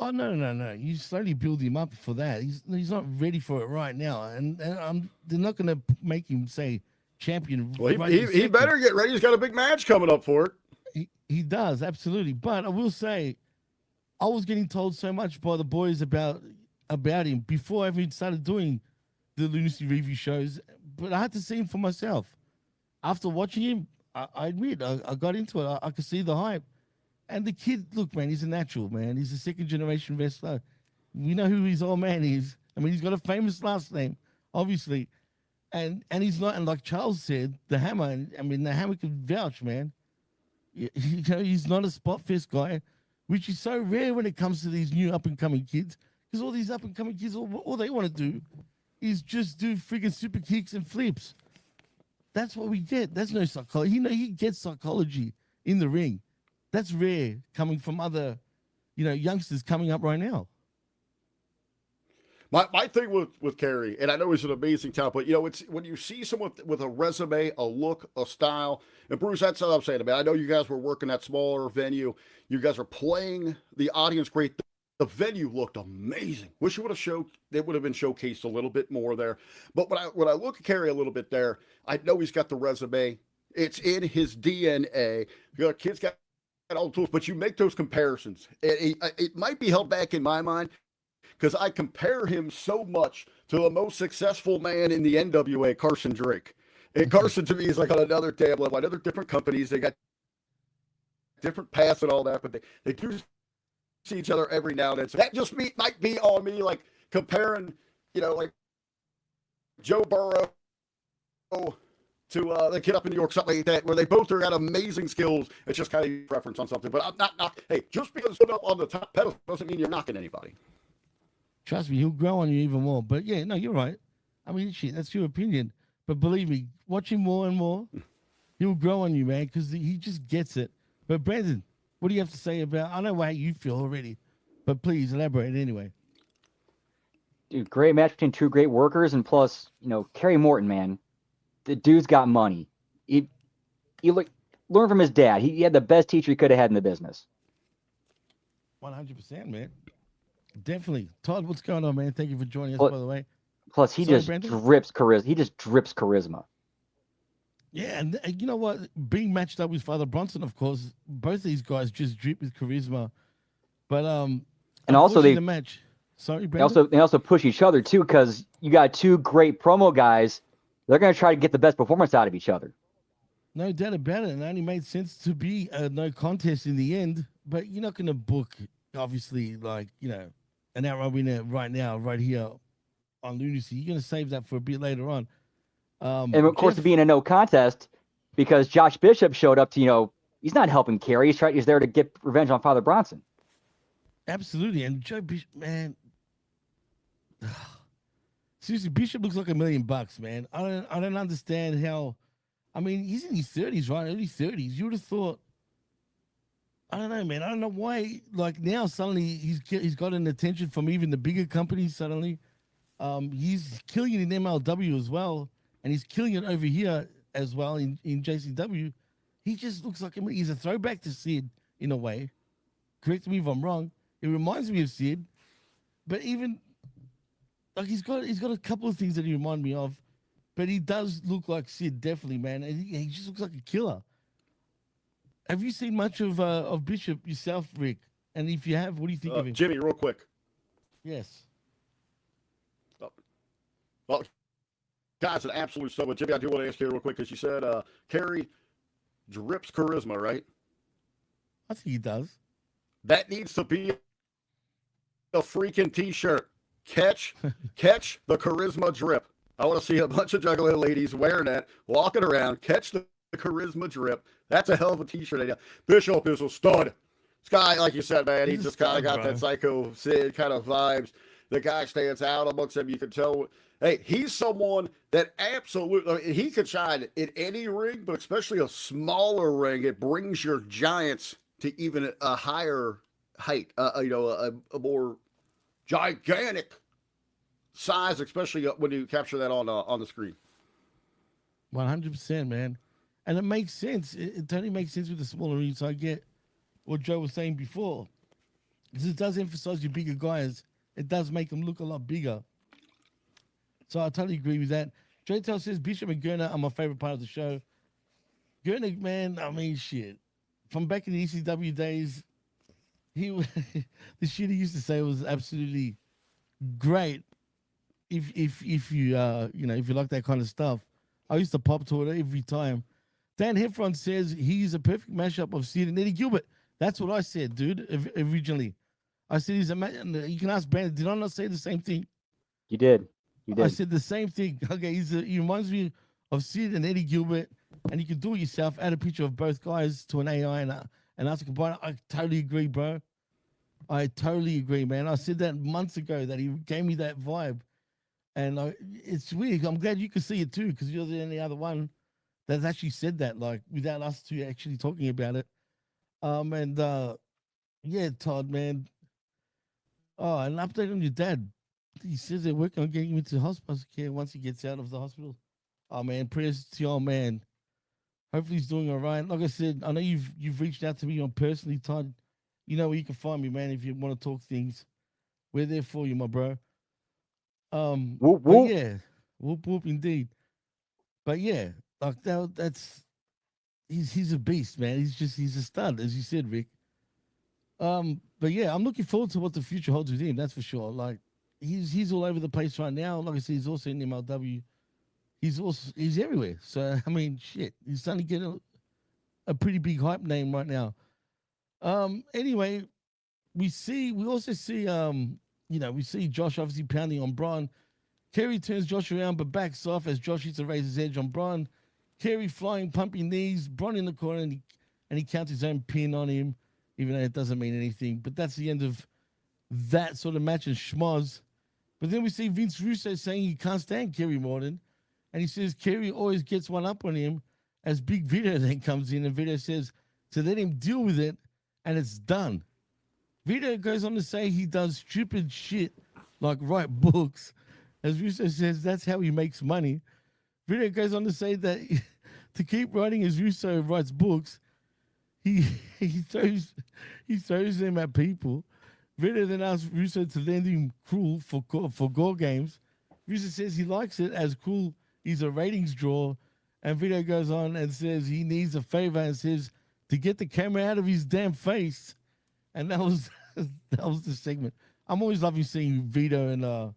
Oh no! You slowly build him up for that. He's not ready for it right now, and they're not going to make him say champion. Well, he better get ready. He's got a big match coming up for it. He does, absolutely. But I will say, I was getting told so much by the boys about him before I even started doing the Lunacy review shows. But I had to see him for myself. After watching him, I admit I got into it. I could see the hype. And the kid, look, man, he's a natural, man. He's a second-generation wrestler. We know who his old man is. I mean, he's got a famous last name, obviously. And he's not, and like Charles said, the Hammer, I mean, the Hammer can vouch, man. You know, he's not a spot fest guy, which is so rare when it comes to these new up-and-coming kids. Because all these up-and-coming kids, all they want to do is just do freaking super kicks and flips. That's what we get. That's no psychology. He gets psychology in the ring. That's rare coming from other, youngsters coming up right now. My thing with Kerry, and I know he's an amazing talent, but it's when you see someone with a resume, a look, a style, and Bruce, that's what I'm saying. I mean, I know you guys were working that smaller venue. You guys are playing the audience great. The venue looked amazing. Wish it would have been showcased a little bit more there. But when I look at Kerry a little bit there, I know he's got the resume. It's in his DNA. Kid's got all the tools, but you make those comparisons. It might be held back in my mind because I compare him so much to the most successful man in the NWA, Carson Drake. And Carson to me is like on another damn level. I know they're different companies. They got different paths and all that, but they do see each other every now and then. So that just might be on me, like comparing, like Joe Burrow to the kid up in New York, something like that, where they both are got amazing skills. It's just kind of reference on something. But I'm not. Hey, just because it's up on the top pedestal doesn't mean you're knocking anybody. Trust me, he'll grow on you even more. But yeah, no, you're right. I mean, shit, that's your opinion. But believe me, watch him more and more, he'll grow on you, man, because he just gets it. But Brandon, what do you have to say about? I know how you feel already, but please elaborate anyway. Dude, great match between two great workers, and plus, Kerry Morton, man. The dude's got money. He learned from his dad. He had the best teacher he could have had in the business. 100%, man. Definitely. Todd, what's going on, man? Thank you for joining us, by the way. Plus, he just drips charisma. He just drips charisma. Yeah, and you know what? Being matched up with Father Bronson, of course, both of these guys just drip with charisma. But and also the match. Sorry, Brandon. They also push each other too, because you got two great promo guys. They're going to try to get the best performance out of each other. No doubt about it. And it only made sense to be a no contest in the end. But you're not going to book, obviously, an hour winner right now, right here on Lunacy. You're going to save that for a bit later on. And of course, being a no contest, because Josh Bishop showed up to, he's not helping Kerry. He's there to get revenge on Father Bronson. Absolutely. And Joe Bishop, man. Seriously, Bishop looks like $1 million, man. I don't understand how. I mean, he's in his 30s, right? Early 30s. You would have thought. I don't know, man. I don't know why. Like now, suddenly he's gotten attention from even the bigger companies. Suddenly, he's killing it in MLW as well, and he's killing it over here as well in JCW. He just looks like he's a throwback to Sid in a way. Correct me if I'm wrong. It reminds me of Sid, but even. Like he's got a couple of things that he remind me of, but he does look like Sid, definitely, man. And he just looks like a killer. Have you seen much of Bishop yourself, Rick? And if you have, what do you think of him? Jimmy, real quick. Yes. Well, Guy's an absolute stud. But Jimmy, I do want to ask you real quick because you said Kerry drips charisma, right? I think he does. That needs to be a freaking T-shirt. Catch the charisma drip. I want to see a bunch of Juggalo ladies wearing that, walking around. Catch the charisma drip. That's a hell of a T-shirt idea. Bishop is a stud. This guy, like you said, man, he just kind of got that Psycho Sid kind of vibes. The guy stands out amongst them. You can tell. Hey, he's someone that absolutely, he could shine in any ring, but especially a smaller ring. It brings your giants to even a higher height, a more gigantic size, especially when you capture that on the screen. 100%, man. And it makes sense. It totally makes sense with the smaller ring. So I get what Joe was saying before. Because it does emphasize your bigger guys. It does make them look a lot bigger. So I totally agree with that. Draytel says Bishop and Gurner are my favorite part of the show. Gurner, man, I mean, shit. From back in the ECW days, the shit he used to say was absolutely great. If you if you like that kind of stuff, I used to pop to it every time. Dan Heffron says he's a perfect mashup of Sid and Eddie Gilbert. That's what I said, dude. Originally, I said he's a man. You can ask Brandon. Did I not say the same thing? You did. You did. I said the same thing. Okay, he reminds me of Sid and Eddie Gilbert, and you can do it yourself. Add a picture of both guys to an AI and ask a combine. I totally agree, bro. I totally agree, man. I said that months ago that he gave me that vibe, and it's weird. I'm glad you could see it too, because you're the only other one that's actually said that, like without us two actually talking about it. Yeah, Todd, man. Oh, an update on your dad. He says they're working on getting him into hospital care once he gets out of the hospital. Oh man, prayers to your man. Hopefully he's doing all right. Like I said, I know you've reached out to me on personally, Todd. You know where you can find me, man, if you want to talk things. We're there for you, my bro. Whoop, whoop. Yeah, whoop whoop indeed. But yeah, like that's he's a beast, man. He's a stud, as you said, Rick. But yeah, I'm looking forward to what the future holds with him. That's for sure. Like he's all over the place right now. Like I said, he's also in MLW. He's everywhere. So I mean, shit, he's starting to get a pretty big hype name right now. Anyway, we also see Josh obviously pounding on Braun. Kerry turns Josh around but backs off as Josh hits a razor's edge on Braun. Kerry flying, pumping knees, Braun in the corner, and he counts his own pin on him, even though it doesn't mean anything. But that's the end of that sort of match and schmoz. But then we see Vince Russo saying he can't stand Kerry Morton, and he says Kerry always gets one up on him, as Big Vito then comes in, and Vito says to let him deal with it, and it's done. Vito goes on to say he does stupid shit like write books. As Russo says, that's how he makes money. Vito goes on to say that to keep writing as Russo writes books, he throws them at people. Vito then asks Russo to lend him Cruel for Gore Games. Russo says he likes it as Cruel is a ratings draw. And Vito goes on and says he needs a favor and says to get the camera out of his damn face. And that was the segment. I'm always loving seeing Vito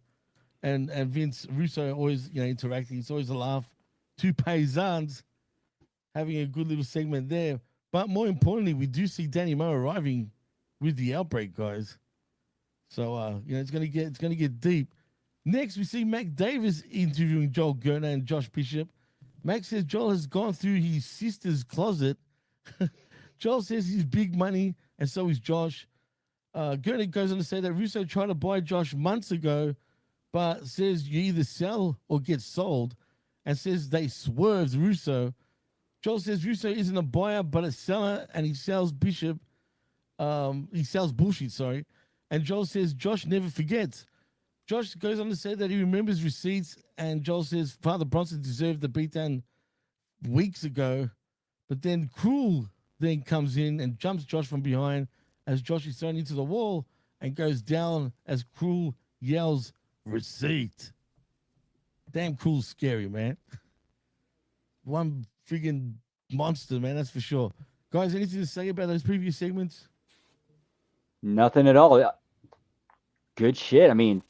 and Vince Russo always interacting. It's always a laugh. Two paysans having a good little segment there. But more importantly, we do see Danny Moe arriving with the Outbreak guys. So it's gonna get deep. Next, we see Mac Davis interviewing Joel Gurner and Josh Bishop. Mac says Joel has gone through his sister's closet. Joel says he's big money, and so is Josh. Gurner goes on to say that Russo tried to buy Josh months ago, but says you either sell or get sold, and says they swerved Russo. Joel says Russo isn't a buyer, but a seller, and he sells Bishop. He sells bullshit, sorry. And Joel says Josh never forgets. Josh goes on to say that he remembers receipts, and Joel says Father Bronson deserved the beatdown weeks ago. But then Cruel then comes in and jumps Josh from behind as Josh is thrown into the wall and goes down as Cruel yells, receipt. Damn, Cruel's scary, man. One friggin' monster, man, that's for sure. Guys, anything to say about those previous segments? Nothing at all. Good shit. I mean,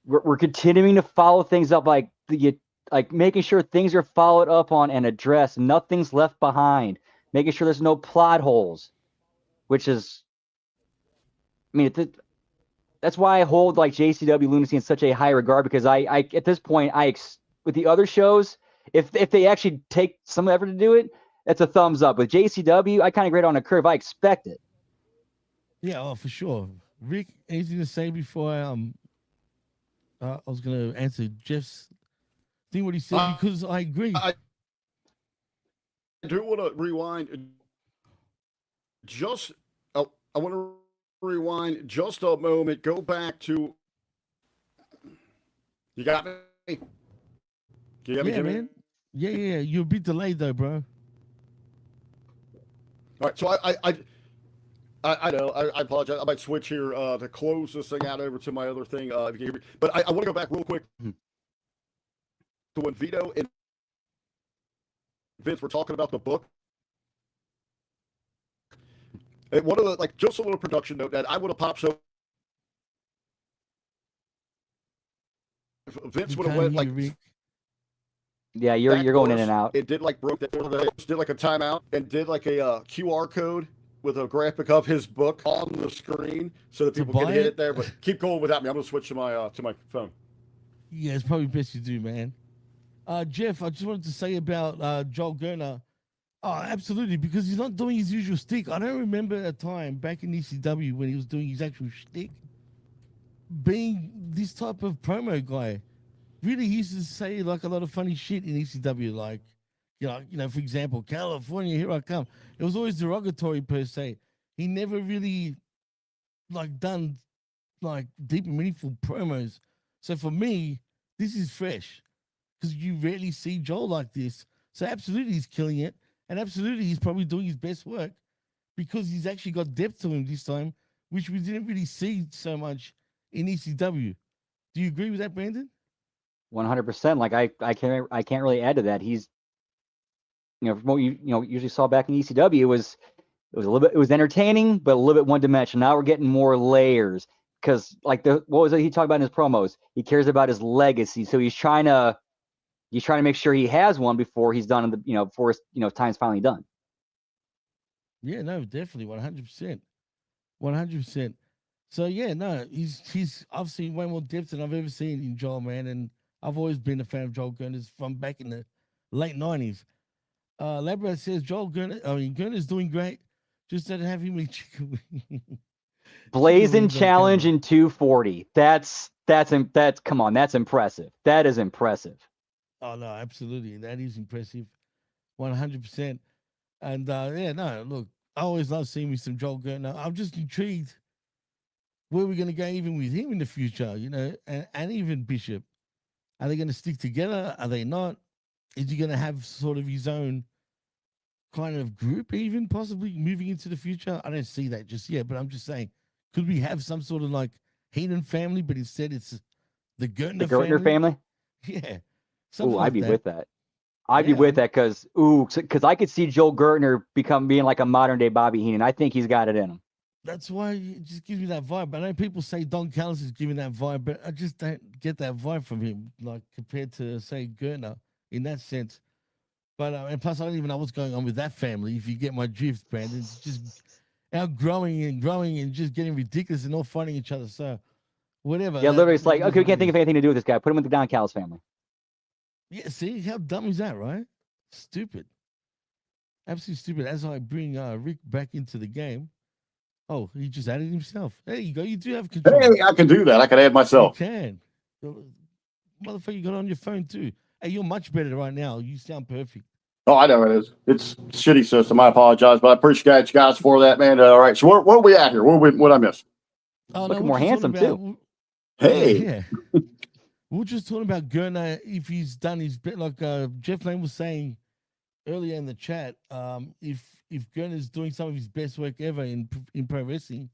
we're continuing to follow things up. Like like making sure things are followed up on and addressed. Nothing's left behind. Making sure there's no plot holes, which is, I mean, that's why I hold like JCW Lunacy in such a high regard, because I at this point, with the other shows, if they actually take some effort to do it, that's a thumbs up. With JCW, I kind of grade on a curve. I expect it. Yeah, oh, for sure. Rick, anything to say before I was going to answer Jeff's thing, what he said, because I agree. I do want to rewind just, I want to rewind just a moment, go back to, you got me? Can you hear me, Jimmy? Man. Yeah. You're a bit delayed though, bro. All right, so I know. I apologize. I might switch here to close this thing out over to my other thing. If you can hear me. But I want to go back real quick to when Vito and Vince were talking about the book. And one of the, like, just a little production note that I would have popped. So Vince would have went like. Yeah, you're going in and out. It did like broke that. Did like a timeout and did like a QR code with a graphic of his book on the screen so that people can hit it there. But keep going without me. I'm gonna switch to my phone. Yeah, it's probably best you do, man. Jeff, I just wanted to say about Joel Gerner. Oh, absolutely, because he's not doing his usual shtick. I don't remember a time back in ECW when he was doing his actual shtick being this type of promo guy. Really, he used to say like a lot of funny shit in ECW, like, you know, for example, California, here I come. It was always derogatory per se. He never really like done like deep and meaningful promos. So for me, this is fresh because you rarely see Joel like this. So absolutely, he's killing it, and absolutely, he's probably doing his best work because he's actually got depth to him this time, which we didn't really see so much in ECW. Do you agree with that, Brandon? 100%. Like I can't really add to that. He's, you know, from what you usually saw back in ECW, it was entertaining, but a little bit one dimensional. Now we're getting more layers because like what was it he talked about in his promos? He cares about his legacy, so he's trying to make sure he has one before he's done, before his, time's finally done. Yeah, no, definitely 100%. So yeah, no, I've seen way more depth than I've ever seen in Joel, man, and I've always been a fan of Joel Gerner's from back in the late 90s. Labrador says Gerner's doing great. Just don't have him chicken wing. Blazing challenge in 240. That's come on, that's impressive. That is impressive. Oh no, absolutely, that is impressive, 100%. And look, I always love seeing me some Joel Gerner. I'm just intrigued where we're going to go even with him in the future, and even Bishop. Are they going to stick together? Are they not? Is he going to have sort of his own kind of group even possibly moving into the future? I don't see that just yet, but I'm just saying, could we have some sort of like Heenan family, but instead it's the Gertner family? Yeah. Ooh, I'd be with that. I'd be with that because I could see Joel Gertner being like a modern day Bobby Heenan. I think he's got it in him. That's why it just gives me that vibe. I know people say Don Callis is giving that vibe, but I just don't get that vibe from him, like compared to, say, Gertner in that sense. But and plus, I don't even know what's going on with that family. If you get my drift, Brandon, it's just outgrowing and growing and just getting ridiculous and all fighting each other. So whatever. Yeah, literally, it's like, okay, we can't think of anything to do with this guy. Put him in the Don Callis family. Yeah, see how dumb is that, right? Stupid, absolutely stupid. As I bring Rick back into the game. Oh, he just added himself. There you go. You do have control. Hey, I can do that. I can add myself. You can. Motherfucker, you got it on your phone too. Hey, you're much better right now. You sound perfect. Oh, I know it is. It's a shitty system. I apologize, but I appreciate you guys for that, man. All right. So what are we at here? What I miss? Looking more handsome too. Hey. Yeah. We're just talking about Gertner if he's done his bit, like Jeff Lane was saying earlier in the chat. If Gertner's doing some of his best work ever in pro wrestling,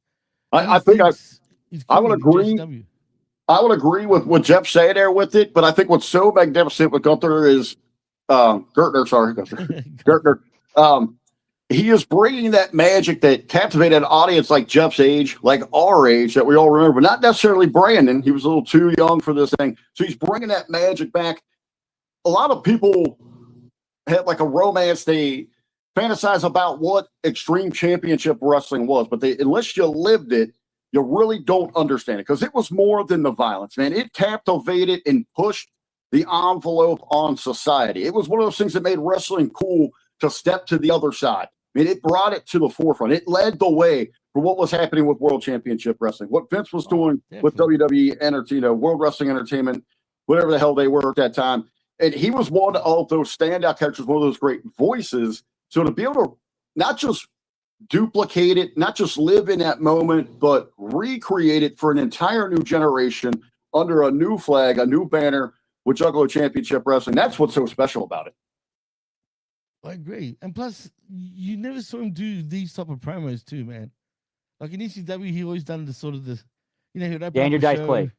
I think I would agree. JCW. I would agree with what Jeff said there with it, but I think what's so magnificent with Gunther is Gertner. He is bringing that magic that captivated an audience like Jeff's age, like our age, that we all remember. Not necessarily Brandon. He was a little too young for this thing. So he's bringing that magic back. a lot of people had like a romance. They fantasize about what Extreme Championship Wrestling was, but unless you lived it, you really don't understand it, because it was more than the violence, man. It captivated and pushed the envelope on society. It was one of those things that made wrestling cool to step to the other side. I mean, it brought it to the forefront. It led the way for what was happening with World Championship Wrestling, what Vince was doing with WWE, World Wrestling Entertainment, whatever the hell they were at that time. And he was one of those standout characters, one of those great voices. So to be able to not just duplicate it, not just live in that moment, but recreate it for an entire new generation under a new flag, a new banner with Juggalo Championship Wrestling. That's what's so special about it. I agree. And plus, you never saw him do these type of promos too, man. Like in ECW, he always done the sort of he'd open Andrew up a Dice show. Clay.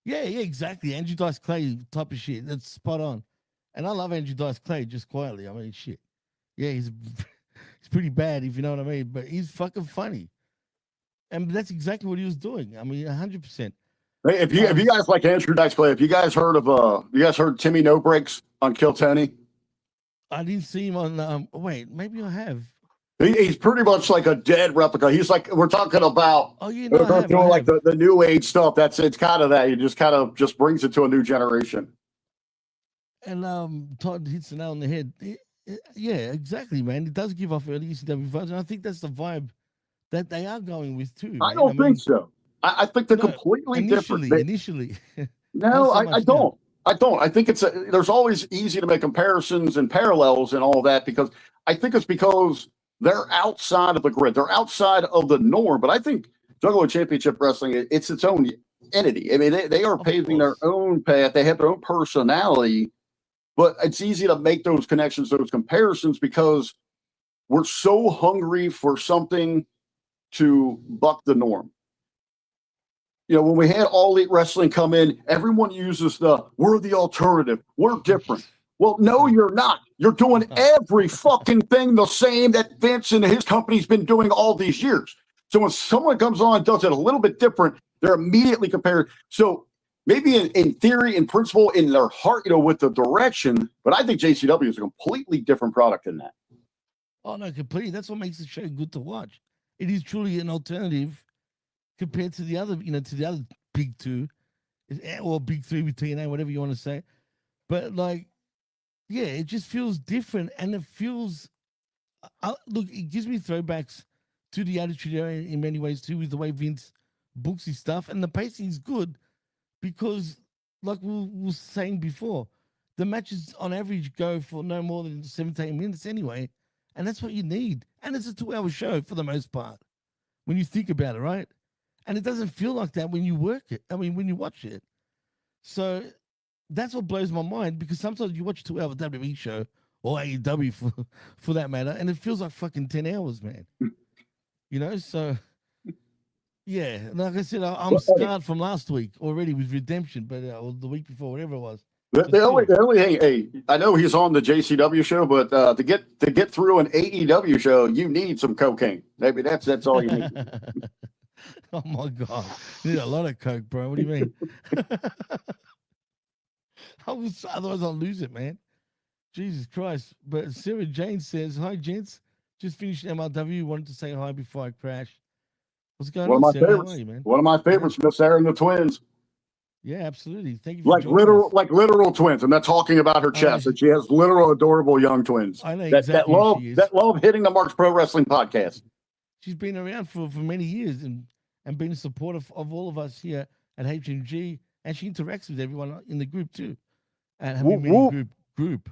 Yeah, exactly. Andrew Dice Clay type of shit. That's spot on. And I love Andrew Dice Clay, just quietly. I mean, shit. Yeah, he's pretty bad, if you know what I mean. But he's fucking funny. And that's exactly what he was doing. I mean, 100%. Hey, if you guys like Andrew Dice Clay, have you guys heard Timmy No Breaks on Kill Tony? I didn't see him on. Wait, maybe I have. He's pretty much like a dead replica. He's like, we're talking about. Oh, you we're know, doing like the new age stuff. It's kind of that. He just kind of brings it to a new generation. And Todd hits the nail on the head. Yeah, exactly, man. It does give off early ECW vibes, and I think that's the vibe that they are going with too. I don't think so. I think they're completely different. Initially. No, I don't. I don't. I think there's always easy to make comparisons and parallels and all that, because I think it's because they're outside of the grid. They're outside of the norm. But I think Juggalo Championship Wrestling, it's its own entity. I mean, they are paving their own path. They have their own personality. But it's easy to make those connections, those comparisons, because we're so hungry for something to buck the norm. When we had All Elite Wrestling come in, everyone uses we're the alternative. We're different. Well, no, you're not. You're doing every fucking thing the same that Vince and his company's been doing all these years. So when someone comes on and does it a little bit different, they're immediately compared. So maybe in theory, in principle, in their heart, with the direction, but I think JCW is a completely different product than that. Oh, no, completely. That's what makes the show good to watch. It is truly an alternative compared to the other, to the other big two, or big three with TNA, whatever you want to say. But yeah, it just feels different, and it feels. Look, it gives me throwbacks to the Attitude Era in many ways too, with the way Vince books his stuff, and the pacing is good because, like we were saying before, the matches on average go for no more than 17 minutes anyway, and that's what you need. And it's a 2-hour show for the most part, when you think about it, right? And it doesn't feel like that when you work it. I mean, when you watch it. So that's what blows my mind, because sometimes you watch a 2-hour WWE show, or AEW for that matter, and it feels like fucking 10 hours, man. So yeah, like I said, I'm scarred from last week already with Redemption, but or the week before, whatever it was. The only thing, hey, I know he's on the JCW show, but to get through an AEW show, you need some cocaine. Maybe that's all you need. Oh my God, you need a lot of coke, bro. What do you mean? Otherwise I'll lose it, man. Jesus Christ. But Sarah Jane says, "Hi, gents. Just finished MLW. Wanted to say hi before I crash. What's going on, Sarah? How are you, man? One of my favorites, Miss Sarah and the twins. Yeah, absolutely. Thank you for literal twins. I'm not talking about her chest. She has literal adorable young twins. I know exactly that love hitting the Marks Pro Wrestling podcast. She's been around for many years and been supportive of all of us here at HMG, and she interacts with everyone in the group too. And having mini group.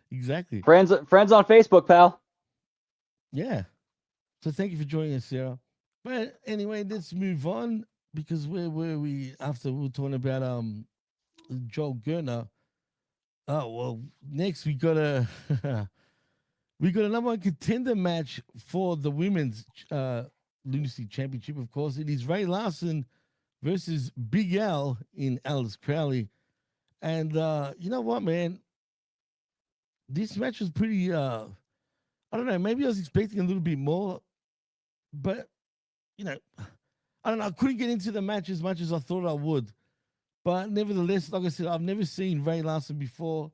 Exactly. Friends on Facebook, pal. Yeah. So thank you for joining us, Sarah. But anyway, let's move on, because where were we after we were talking about Joel Gerner? Oh well, next we got a number one contender match for the women's Lunacy Championship. Of course, it is Ray Larson versus Big Al in Alice Crowley. And you know what, man? This match was pretty. I don't know. Maybe I was expecting a little bit more, but I don't know. I couldn't get into the match as much as I thought I would. But nevertheless, like I said, I've never seen Ray Larson before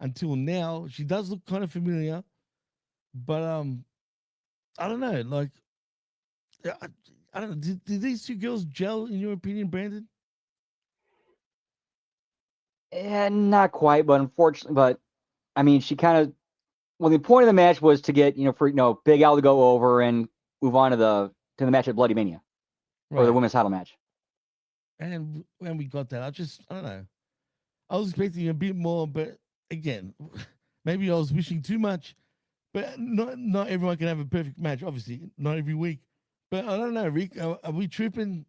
until now. She does look kind of familiar, but I don't know. Like, I don't know. Did these two girls gel in your opinion, Brandon? Not quite, but unfortunately, but I mean, she kind of. Well, the point of the match was to get for Big Al to go over and move on to the match at Bloody Mania, or the women's title match. And when we got that, I don't know. I was expecting a bit more, but again, maybe I was wishing too much. But not everyone can have a perfect match, obviously, not every week. But I don't know, Rick, are we tripping,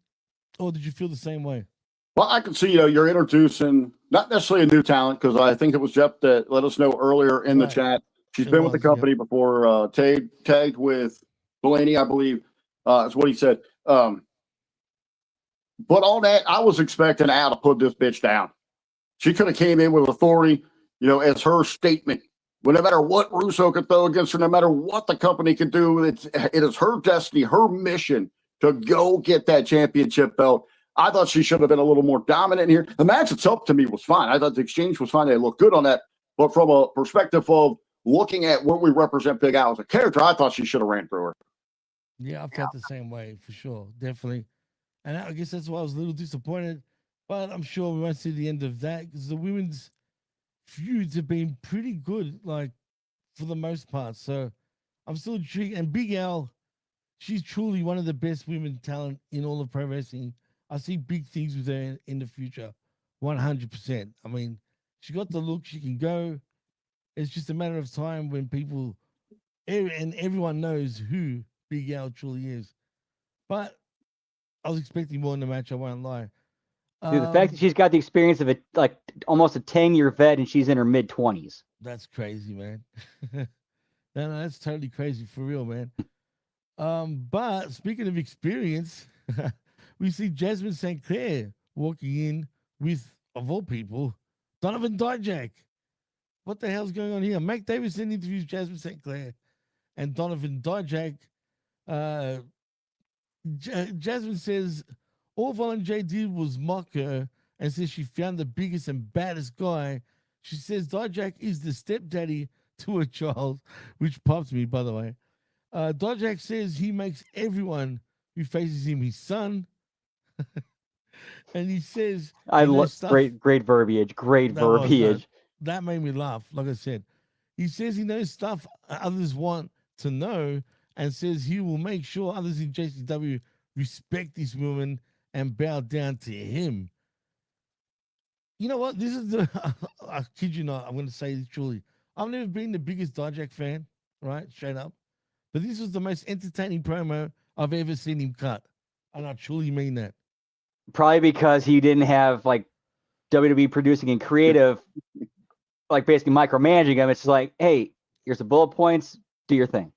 or did you feel the same way? Well, I can see, you're introducing not necessarily a new talent, because I think it was Jeff that let us know earlier in the chat. She's been with the company before, tagged with Blaney, I believe, is what he said. But on that, I was expecting Al to put this bitch down. She could have came in with authority, as her statement. Well, no matter what Russo could throw against her, no matter what the company could do, it is her destiny, her mission to go get that championship belt. I thought she should have been a little more dominant here. The match itself, to me, was fine. I thought the exchange was fine. They looked good on that. But from a perspective of looking at what we represent Big Al as a character, I thought she should have ran through her. Yeah, I felt the same way, for sure. Definitely. And I guess that's why I was a little disappointed. But I'm sure we won't see the end of that, because the women's feuds have been pretty good, like, for the most part. So I'm still intrigued. And Big Al, she's truly one of the best women talent in all of pro wrestling. I see big things with her in the future, 100%. I mean, she got the look, she can go. It's just a matter of time when people, and everyone knows who Big Al truly is. But I was expecting more in the match, I won't lie. Dude, the fact that she's got the experience of almost a 10-year vet and she's in her mid-20s. That's crazy, man. No, that's totally crazy, for real, man. But speaking of experience, we see Jasmine St. Clair walking in with, of all people, Donovan Dijak. What the hell's going on here? Mac Davison interviews Jasmine St. Clair and Donovan Dijak. Jasmine says all Volunteer did was mock her and says she found the biggest and baddest guy. She says Dijak is the stepdaddy to her child, which pops me, by the way. Dijak says he makes everyone who faces him his son. And he says, I love great verbiage. Great verbiage. That made me laugh. Like I said, he says he knows stuff others want to know, and says he will make sure others in JCW respect this woman and bow down to him. You know what? This is I kid you not, I'm going to say this truly. I've never been the biggest Dijak fan, right? Straight up. But this was the most entertaining promo I've ever seen him cut. And I truly mean that. Probably because he didn't have WWE producing and creative, basically micromanaging him. It's just like, hey, here's the bullet points, do your thing.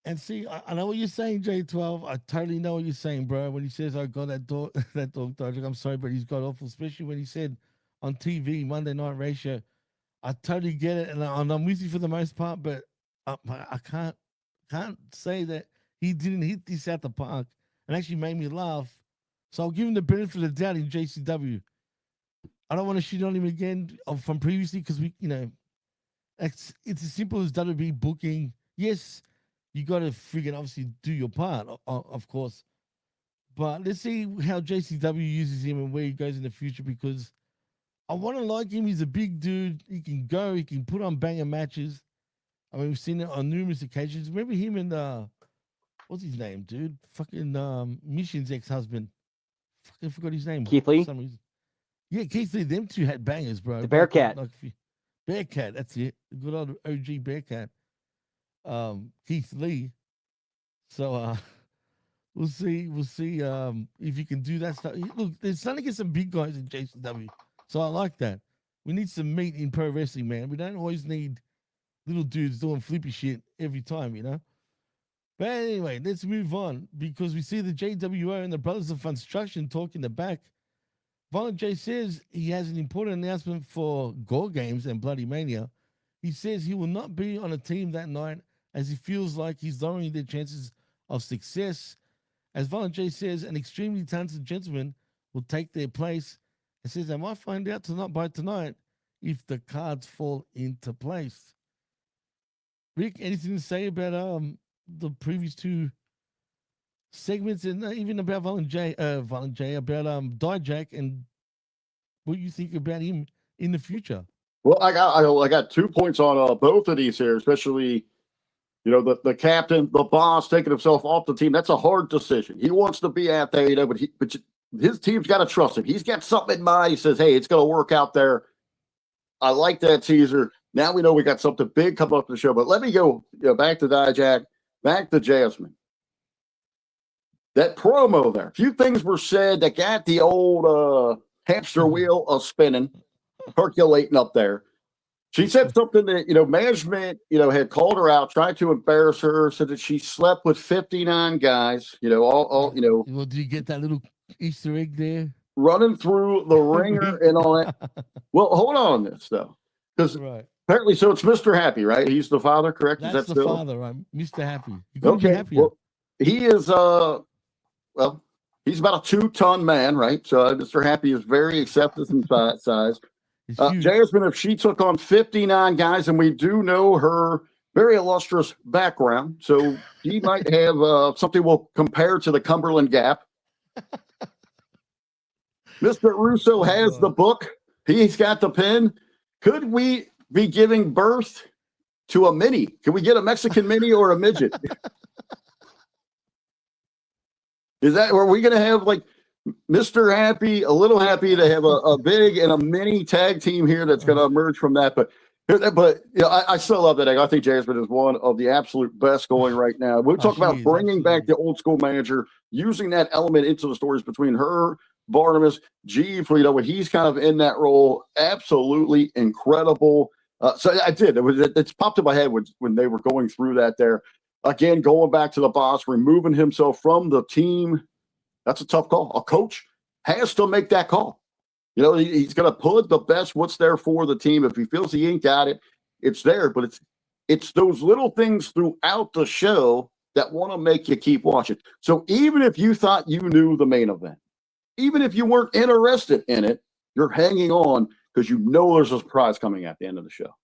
And see, I know what you're saying, J12. I totally know what you're saying, bro. When he says I got that dog Dijak, I'm sorry, but he's got awful, especially when he said on TV, Monday Night Ratio. I totally get it, and I'm with you for the most part, but I can't say that he didn't hit this out the park and actually made me laugh. So I'll give him the benefit of the doubt in JCW. I don't want to shit on him again from previously, because it's as simple as WWE booking. Yes, you got to friggin' obviously do your part, of course. But let's see how JCW uses him and where he goes in the future, because I want to like him. He's a big dude. He can go. He can put on banger matches. I mean, we've seen it on numerous occasions. Remember him and, what's his name, dude? Fucking Mission's ex-husband. Fucking forgot his name. Keith Lee? For some reason. Yeah, Keith Lee. Them two had bangers, bro. The Bearcat. Bearcat, that's it. Good old OG Bearcat. Keith Lee. So we'll see if you can do that stuff. Look, they're starting to get some big guys in JCW. So I like that. We need some meat in pro wrestling, man. We don't always need little dudes doing flippy shit every time, But anyway, let's move on, because we see the JWO and the Brothers of Construction talk in the back. Violent J says he has an important announcement for Gore Games and Bloody Mania. He says he will not be on a team that night, as he feels like he's lowering their chances of success. As Violent J says, an extremely talented gentleman, will take their place. It says they might find out by tonight if the cards fall into place. Rick, anything to say about the previous two segments, and even about about Dijak and what you think about him in the future? Well, I got 2 points on both of these here, especially, you know, the captain, the boss taking himself off the team. That's a hard decision. He wants to be out there, you know, but his team's got to trust him. He's got something in mind. He says, hey, it's going to work out there. I like that teaser. Now we know we got something big coming up to the show. But let me go, back to Dijak, back to Jasmine. That promo there, a few things were said that got the old hamster wheel spinning, percolating up there. She said something that, management, had called her out, tried to embarrass her, said that she slept with 59 guys, all. Well, do you get that little Easter egg there? Running through the ringer and all that. Well, hold on this, though. Because apparently, so it's Mr. Happy, right? He's the father, correct? That's the father, right? Mr. Happy. You couldn't be happier. Well, he is, he's about a 2-ton man, right? So Mr. Happy is very accepted in size. Jasmine, if she took on 59 guys, and we do know her very illustrious background, so he might have something we'll compare to the Cumberland Gap. Mr. Russo has the book. He's got the pen. Could we be giving birth to a mini? Can we get a Mexican mini or a midget? Are we going to have like Mr. Happy, a little happy to have a big and a mini tag team here that's going to emerge from that? But I still love that egg. I think Jasmine is one of the absolute best going right now. We talk about bringing back the old school manager, using that element into the stories between her, Barnabas, G, when he's kind of in that role. Absolutely incredible. So I did. It's popped in my head when they were going through that there. Again, going back to the boss, removing himself from the team. That's a tough call. A coach has to make that call. He's going to put the best what's there for the team. If he feels he ain't got it, it's there. But it's those little things throughout the show that want to make you keep watching. So even if you thought you knew the main event, even if you weren't interested in it, you're hanging on because you know there's a surprise coming at the end of the show.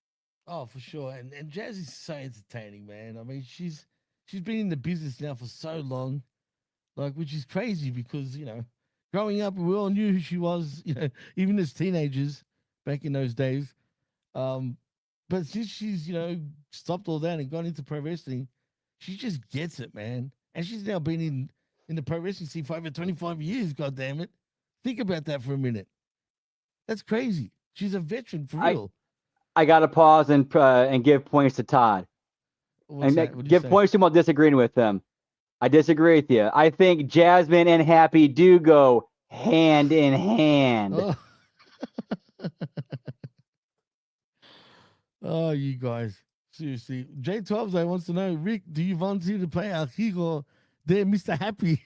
Oh, for sure. And Jazz is so entertaining, man. I mean, she's been in the business now for so long, which is crazy because, growing up, we all knew who she was, even as teenagers back in those days. But since she's, stopped all that and gone into pro wrestling, she just gets it, man. And she's now been in the pro wrestling scene for over 25 years, goddammit. Think about that for a minute. That's crazy. She's a veteran for real. I got to pause and give points to Todd. Give points to him while disagreeing with him. I disagree with you. I think Jasmine and Happy do go hand in hand. Oh, oh you guys. Seriously. J12 wants to know, Rick, do you volunteer to play our Higo there, Mr. Happy?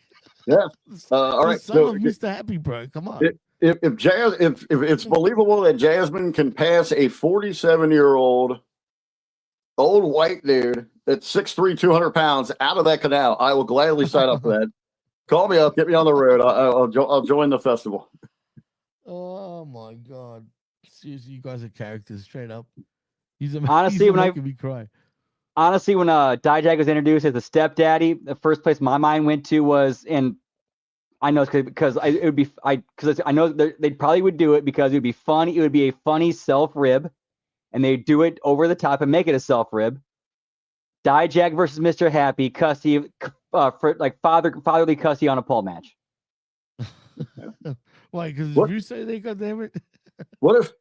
Yeah. All right. So, Mr. Happy, bro. Come on. If it's believable that Jasmine can pass a 47-year-old old white dude that's 6'3", 200 pounds out of that canal, I will gladly sign up for that. Call me up, get me on the road. I'll join the festival. Oh my God! Seriously, you guys are characters, straight up. Honestly, when me cry. Honestly, when Dijak was introduced as a stepdaddy, the first place my mind went to was, and I know because I know they probably would do it because it would be funny. It would be a funny self rib, and they do it over the top and make it a self rib. Dijak versus Mr. Happy, cussy, for like fatherly cussy on a pole match. Why? Because you say they got damn it. What if?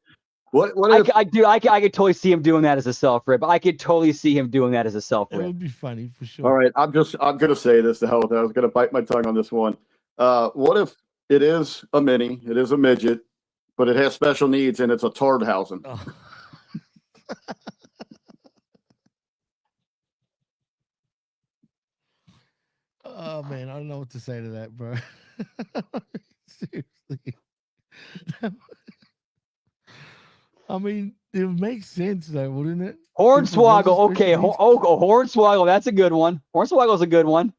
I could totally see him doing that as a self rib. I could totally see him doing that as a self rib. It would be funny for sure. All right, I'm gonna say this to hell with it. I was gonna bite my tongue on this one. What if it is a mini? It is a midget, but it has special needs and it's a Tardhausen. Oh. Oh man, I don't know what to say to that, bro. Seriously. I mean, it makes sense though, wouldn't it? Hornswoggle, okay. Hornswoggle, that's a good one. Hornswoggle's a good one.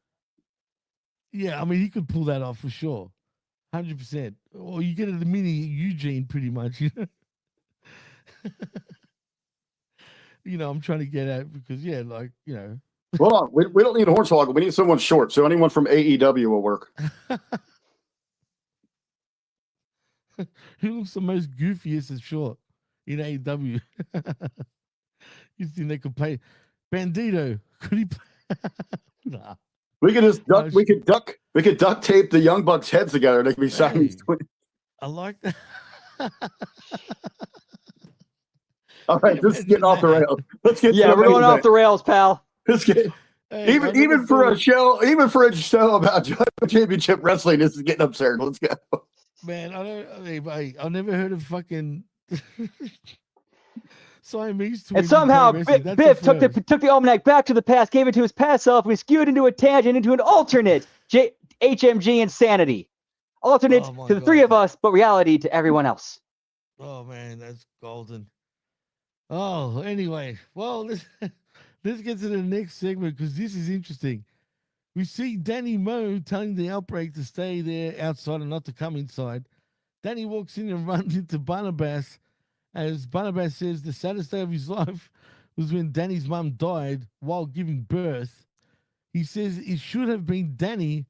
Yeah, I mean, he could pull that off for sure. 100%. Or you get a mini Eugene, pretty much. I'm trying to get at because Hold on, we don't need a hornswoggle. We need someone short. So anyone from AEW will work. Who looks the most goofiest and short in AEW? You think they could play Bandito? Could he play? Nah. We could just duck. We could duct tape the Young Bucks heads together. They could be Siamese twins. I like that. All right, this is getting off the rails. Let's get. Yeah, we're going off the rails, pal. Let's get. Even for a show about Juggalo Championship Wrestling, this is getting absurd. Let's go. Man, I've never heard of fucking Siamese twins. And somehow Biff took the almanac back to the past, gave it to his past self, we skewed into a tangent, into an alternate HMG Insanity. Alternate to the three of us, but reality to everyone else. Oh, man, that's golden. Oh, anyway, well, let's get to the next segment because this is interesting. We see Dani Moe telling the Outbreak to stay there outside and not to come inside. Dani walks in and runs into Barnabas. As Barnabas says, the saddest day of his life was when Dani's mum died while giving birth. He says it should have been Dani,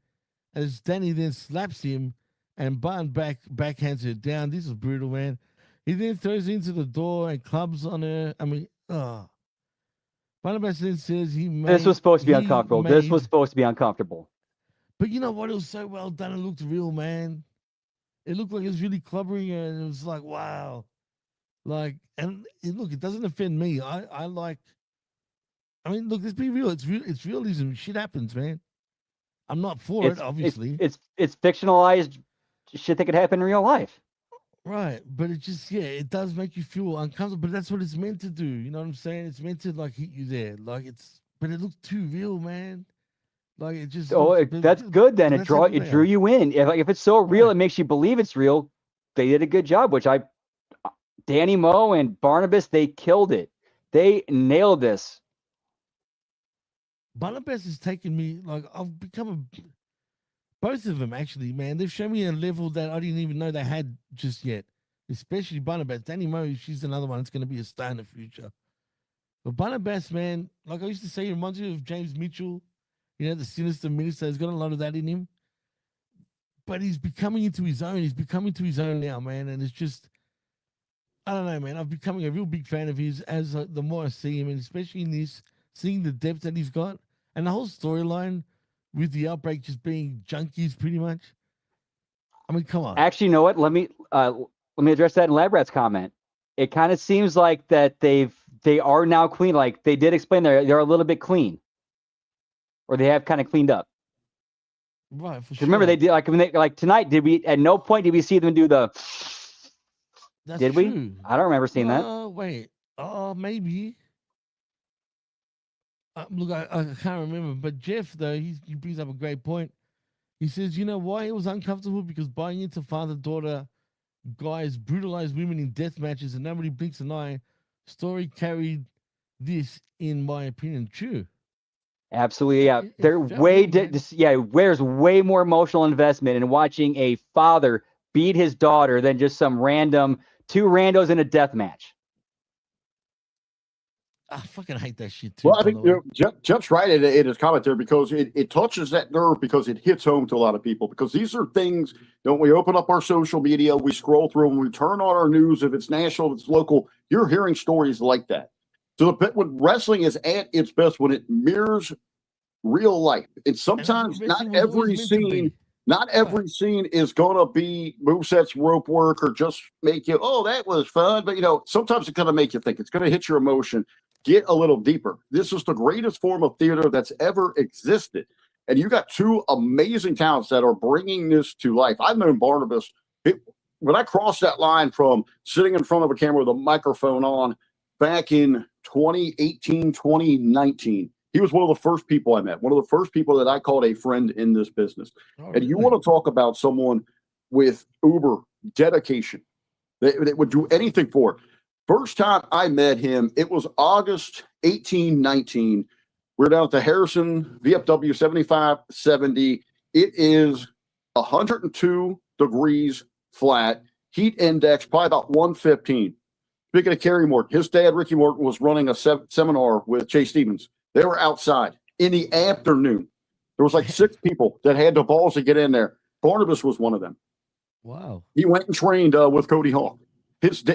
as Dani then slaps him and backhands her down. This is brutal, man. He then throws her into the door and clubs on her. Barnabas then says this was supposed to be uncomfortable. This was supposed to be uncomfortable. But you know what? It was so well done. It looked real, man. It looked like it was really clobbering her, and it was like, wow. It doesn't offend me. Look, let's be real. It's realism. Shit happens, man. I'm not for it, obviously. It's fictionalized shit that could happen in real life. Right, but it just, it does make you feel uncomfortable, but that's what it's meant to do. You know what I'm saying? It's meant to hit you there. But it looks too real, man. It just. That's good then. It drew you in. If it's so real, it makes you believe it's real. They did a good job, Dani Moe and Barnabas, they killed it. They nailed this. Barnabas has taken me, I've become both of them, actually, man. They've shown me a level that I didn't even know they had just yet. Especially Barnabas. Dani Moe, she's another one that's going to be a star in the future. But Barnabas, man, like I used to say, he reminds me of James Mitchell. The sinister minister. He's got a lot of that in him. But he's becoming into his own. He's becoming to his own now, man. And it's just, I don't know, man. I'm becoming a real big fan of his as the more I see him, and especially in this, seeing the depth that he's got. And the whole storyline with the Outbreak just being junkies, pretty much. Come on. Actually, you know what? Let me address that in Lab Rat's comment. It kind of seems like that they are now clean. Like they did explain they're a little bit clean, or they have kind of cleaned up. Right. For sure. Remember they did tonight. Did we at no point did we see them do the? That's did true. We? I don't remember seeing that. Wait. Maybe. Look, I can't remember. But Jeff, though, he brings up a great point. He says, you know why it was uncomfortable? Because buying into father-daughter guys brutalize women in death matches and nobody blinks an eye. Story carried this, in my opinion, true. Absolutely, yeah. There's way more emotional investment in watching a father beat his daughter than just some two randos in a death match. I fucking hate that shit too. Well, I think Jeff's right in his comment there because it touches that nerve because it hits home to a lot of people because these are things, we open up our social media, we scroll through them, we turn on our news, if it's national, if it's local, you're hearing stories like that. So when wrestling is at its best, when it mirrors real life, and sometimes not every scene is going to be movesets, rope work, or just make you, that was fun. But, sometimes it's going to make you think. It's going to hit your emotion. Get a little deeper. This is the greatest form of theater that's ever existed. And you got two amazing talents that are bringing this to life. I've known Barnabas. When I crossed that line from sitting in front of a camera with a microphone on back in 2018, 2019, he was one of the first people I met, one of the first people that I called a friend in this business. And you want to talk about someone with uber dedication that would do anything for it. First time I met him, it was August 1819. We're down at the Harrison VFW 7570. It is 102 degrees flat, heat index, probably about 115. Speaking of Kerry Morton, his dad, Ricky Morton, was running a seminar with Chase Stevens. They were outside in the afternoon. There was like 6 people that had the balls to get in there. Barnabas was one of them. Wow. He went and trained with Cody Hawk.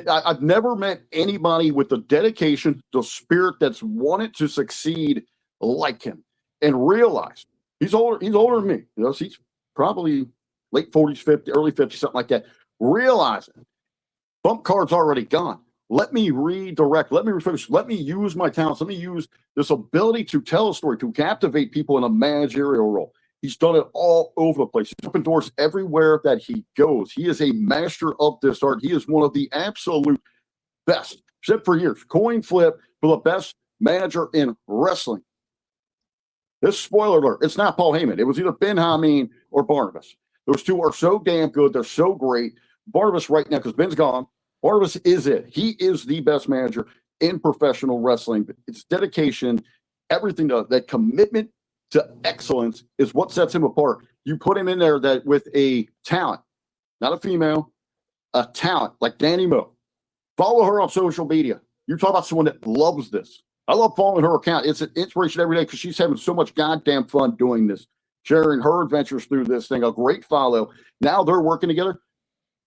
I've never met anybody with the dedication, the spirit that's wanted to succeed like him, and realize he's older than me. You know, he's probably late 40s, 50, early 50s, something like that. Realizing bump card's already gone. Let me redirect. Let me refocus. Let me use my talents. Let me use this ability to tell a story, to captivate people in a managerial role. He's done it all over the place. He's opened doors everywhere that he goes. He is a master of this art. He is one of the absolute best. Said for years, coin flip for the best manager in wrestling. This spoiler alert, it's not Paul Heyman. It was either Ben Hameen or Barnabas. Those two are so damn good. They're so great. Barnabas right now, because Ben's gone, Barnabas is it. He is the best manager in professional wrestling. It's dedication, everything, that commitment to excellence is what sets him apart. You put him in there that with a talent, not a female, a talent like Dani Moe. Follow her on social media. You talk about someone that loves this. I love following her account. It's an inspiration every day because she's having so much goddamn fun doing this, sharing her adventures through this thing. A great follow. Now they're working together.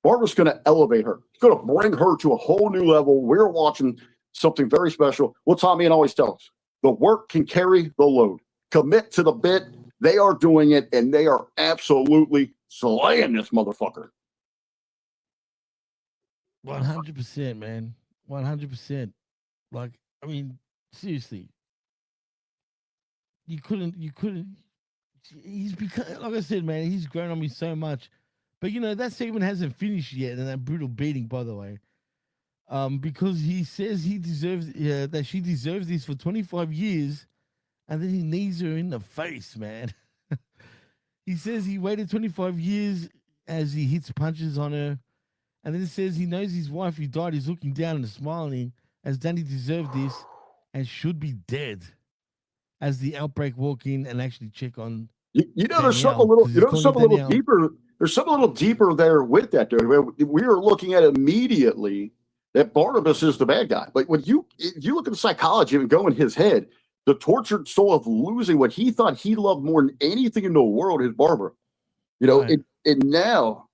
Barbara's going to elevate her. It's going to bring her to a whole new level. We're watching something very special. What Tommy and always tell us, the work can carry the load. Commit to the bit. They are doing it, and they are absolutely slaying this motherfucker. 100%, man. 100%. Like, I mean, seriously. You couldn't, he's become, like I said, man, he's grown on me so much. But, you know, that segment hasn't finished yet, and that brutal beating, by the way. Because he says he deserves, that she deserves this for 25 years, and then he knees her in the face, man. He says he waited 25 years as he hits punches on her, and then he says he knows his wife who died is looking down and smiling, as Dani deserved this and should be dead. As the Outbreak walk in and actually check on. You know, there's something a little, deeper. There's something a little deeper there with that, dude. We are looking at immediately that Barnabas is the bad guy. But when you look at the psychology and go in his head, the tortured soul of losing what he thought he loved more than anything in the world is Barbara. You know, right. And now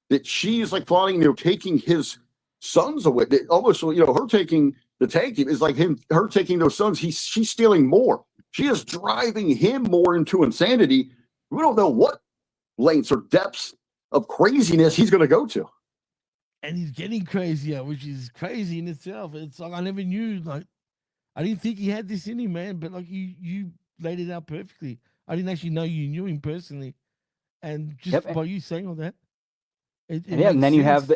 that she's like flying, you know, taking his sons away, almost, you know, her taking the tag team is like her taking those sons. She's stealing more. She is driving him more into insanity. We don't know what lengths or depths of craziness he's going to go to. And he's getting crazier, which is crazy in itself. It's like I never knew, like, I didn't think he had this in him, man, but like you laid it out perfectly. I didn't actually know you knew him personally. And just by you saying all that. And then you have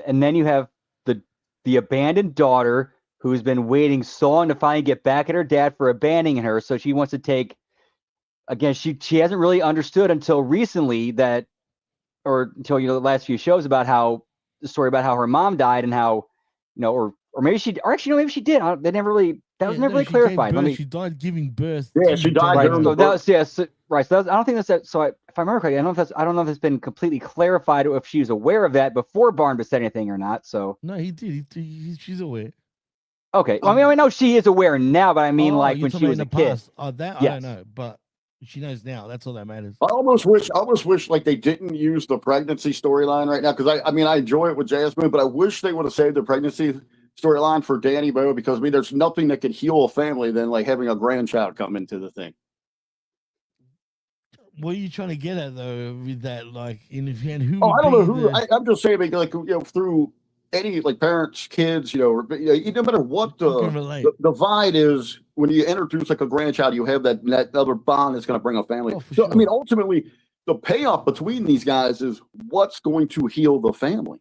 the abandoned daughter who's been waiting so long to finally get back at her dad for abandoning her. So she wants to take, again, she hasn't really understood until recently that, or until, you know, the last few shows about how, the story about how her mom died and how, you know, or maybe she, or actually, no, maybe she did. They never really, that was never really clarified. She died giving birth. Yeah, she died. Right, so that was, yes, right. So that was, I don't think that's that. So if I remember correctly, I don't know if it's been completely clarified or if she was aware of that before Barnabas said anything or not. So no, he did. She's aware. Okay. Well, I know she is aware now, but I mean, like when she was a kid. That yes. I don't know, but she knows now. That's all that matters. I almost wish like they didn't use the pregnancy storyline right now, because I mean I enjoy it with Jasmine, but I wish they would have saved the pregnancy storyline for Dani Moe, because I mean there's nothing that could heal a family than like having a grandchild come into the thing. What are you trying to get at though with that? Like, in who? I don't know who. I'm just saying, like, you know, through any like parents, kids, you know, no matter what the divide is, when you introduce like a grandchild, you have that other bond that's going to bring a family. So sure. I mean, ultimately, the payoff between these guys is what's going to heal the family.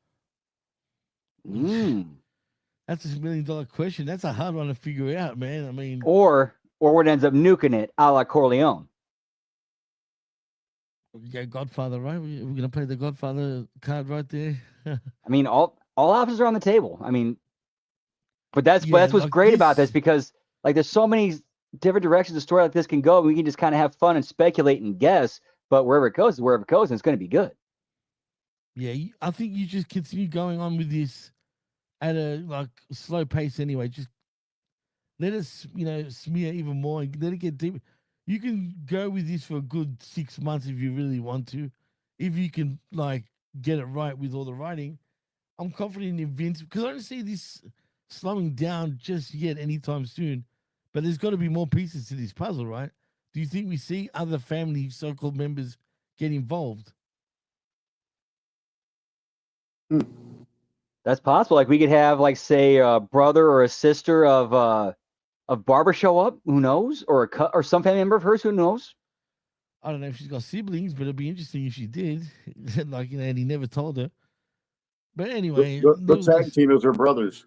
That's $1 million question. That's a hard one to figure out, man. I mean, or what ends up nuking it, a la Corleone. We got Godfather, right? We're gonna play the Godfather card right there. I mean, all options are on the table. I mean, but that's what's like great about this, because like there's so many different directions a story like this can go. We can just kind of have fun and speculate and guess, but wherever it goes, and it's going to be good. Yeah, I think you just continue going on with this at a slow pace anyway. Just let us, smear even more and let it get deep. You can go with this for a good 6 months if you really want to. If you can get it right with all the writing, I'm confident in Vince because I don't see this slowing down just yet anytime soon. But there's got to be more pieces to this puzzle, right? Do you think we see other family so-called members get involved? That's possible. Like we could have, say, a brother or a sister of Barbara show up. Who knows? Or or some family member of hers. Who knows? I don't know if she's got siblings, but it'd be interesting if she did. And he never told her. But anyway, the tag team is her brothers.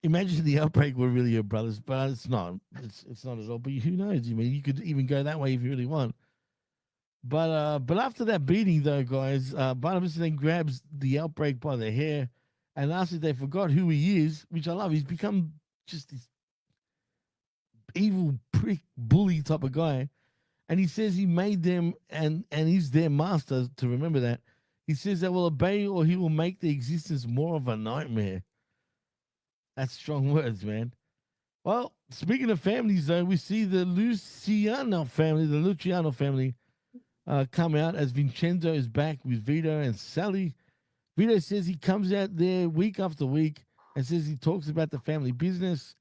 Imagine the Outbreak were really her brothers, but it's not. It's not at all. But who knows? I mean, you could even go that way if you really want. But after that beating, though, guys, Barnabas then grabs the Outbreak by the hair and asks if they forgot who he is, which I love. He's become just this evil prick bully type of guy. And he says he made them and he's their master, to remember that. He says they will obey or he will make their existence more of a nightmare. That's strong words, man. Well, speaking of families, though, we see the Luciano family come out as Vincenzo is back with Vito and Sally. Vito says he comes out there week after week and says he talks about the family business.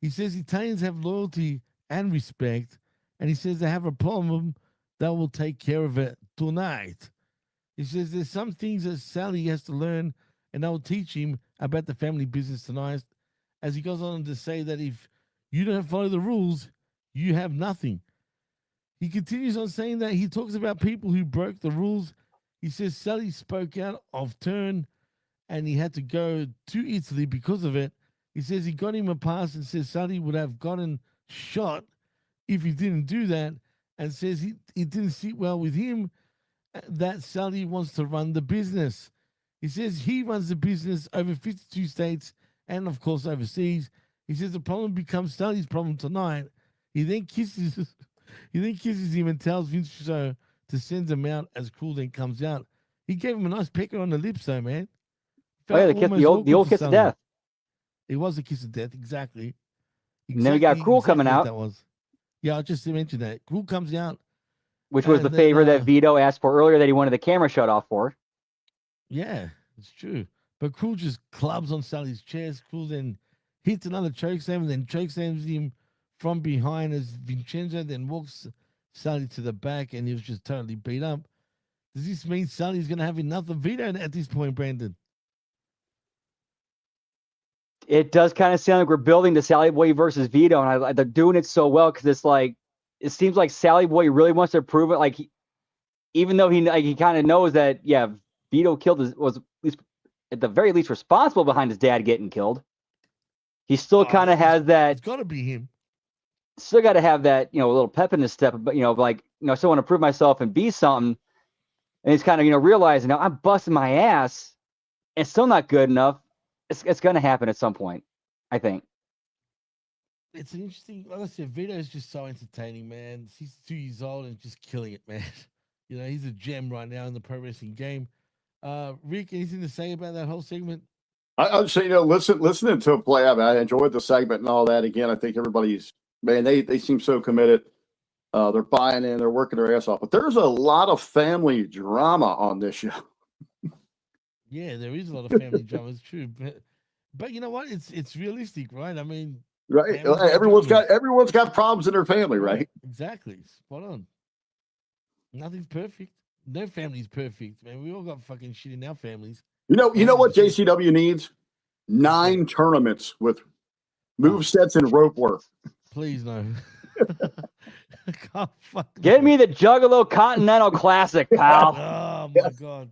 He says Italians have loyalty and respect, and he says they have a problem that will take care of it tonight. He says there's some things that Sally has to learn, and that will teach him about the family business tonight, as he goes on to say that if you don't follow the rules, you have nothing. He continues on saying that he talks about people who broke the rules. He says Sally spoke out of turn, and he had to go to Italy because of it. He says he got him a pass and says Sally would have gotten shot if he didn't do that, and says he didn't sit well with him, that Sally wants to run the business. He says he runs the business over 52 states and, of course, overseas. He says the problem becomes Sally's problem tonight. He then kisses him and tells Vince so to send him out as Cruel then comes out. He gave him a nice pecker on the lips, though, man. Oh, yeah, the old kiss of death. It was a kiss of death, exactly. And then we got Cruel coming out. That was. Yeah, I just mentioned that. Cruel comes out. Which was the favor that Vito asked for earlier that he wanted the camera shut off for. Yeah, it's true. But Cruel just clubs on Sally's chest. Cruel then hits another chokeslam and then chokeslams him from behind as Vincenzo then walks Sally to the back, and he was just totally beat up. Does this mean Sally's going to have enough of Vito at this point, Brandon? It does kind of sound like we're building the Sally Boy versus Vito, and they're doing it so well because it's like it seems like Sally Boy really wants to prove it. Like, even though he kind of knows that, yeah, Vito was at least at the very least responsible behind his dad getting killed. He still kind of has that. It's got to be him. Still got to have that, a little pep in his step, but I still want to prove myself and be something. And he's kind of, realizing, I'm busting my ass and still not good enough. It's going to happen at some point, I think. It's an interesting, like I said, Vito is just so entertaining, man. He's 2 years old and just killing it, man. He's a gem right now in the pro wrestling game. Rick, anything to say about that whole segment? I would say, listening to it play out, I enjoyed the segment and all that. Again, I think everybody's, man, they seem so committed. They're buying in, they're working their ass off. But there's a lot of family drama on this show. Yeah, there is a lot of family drama. It's true, but you know what? It's realistic, right? I mean, right? Everyone's got problems in their family, right? Exactly. Spot on. Nothing's perfect. No family's perfect, man. We all got fucking shit in our families. You know what JCW needs? 9 tournaments with move sets and rope work. Please no. Get me the Juggalo Continental Classic, pal. Oh my god.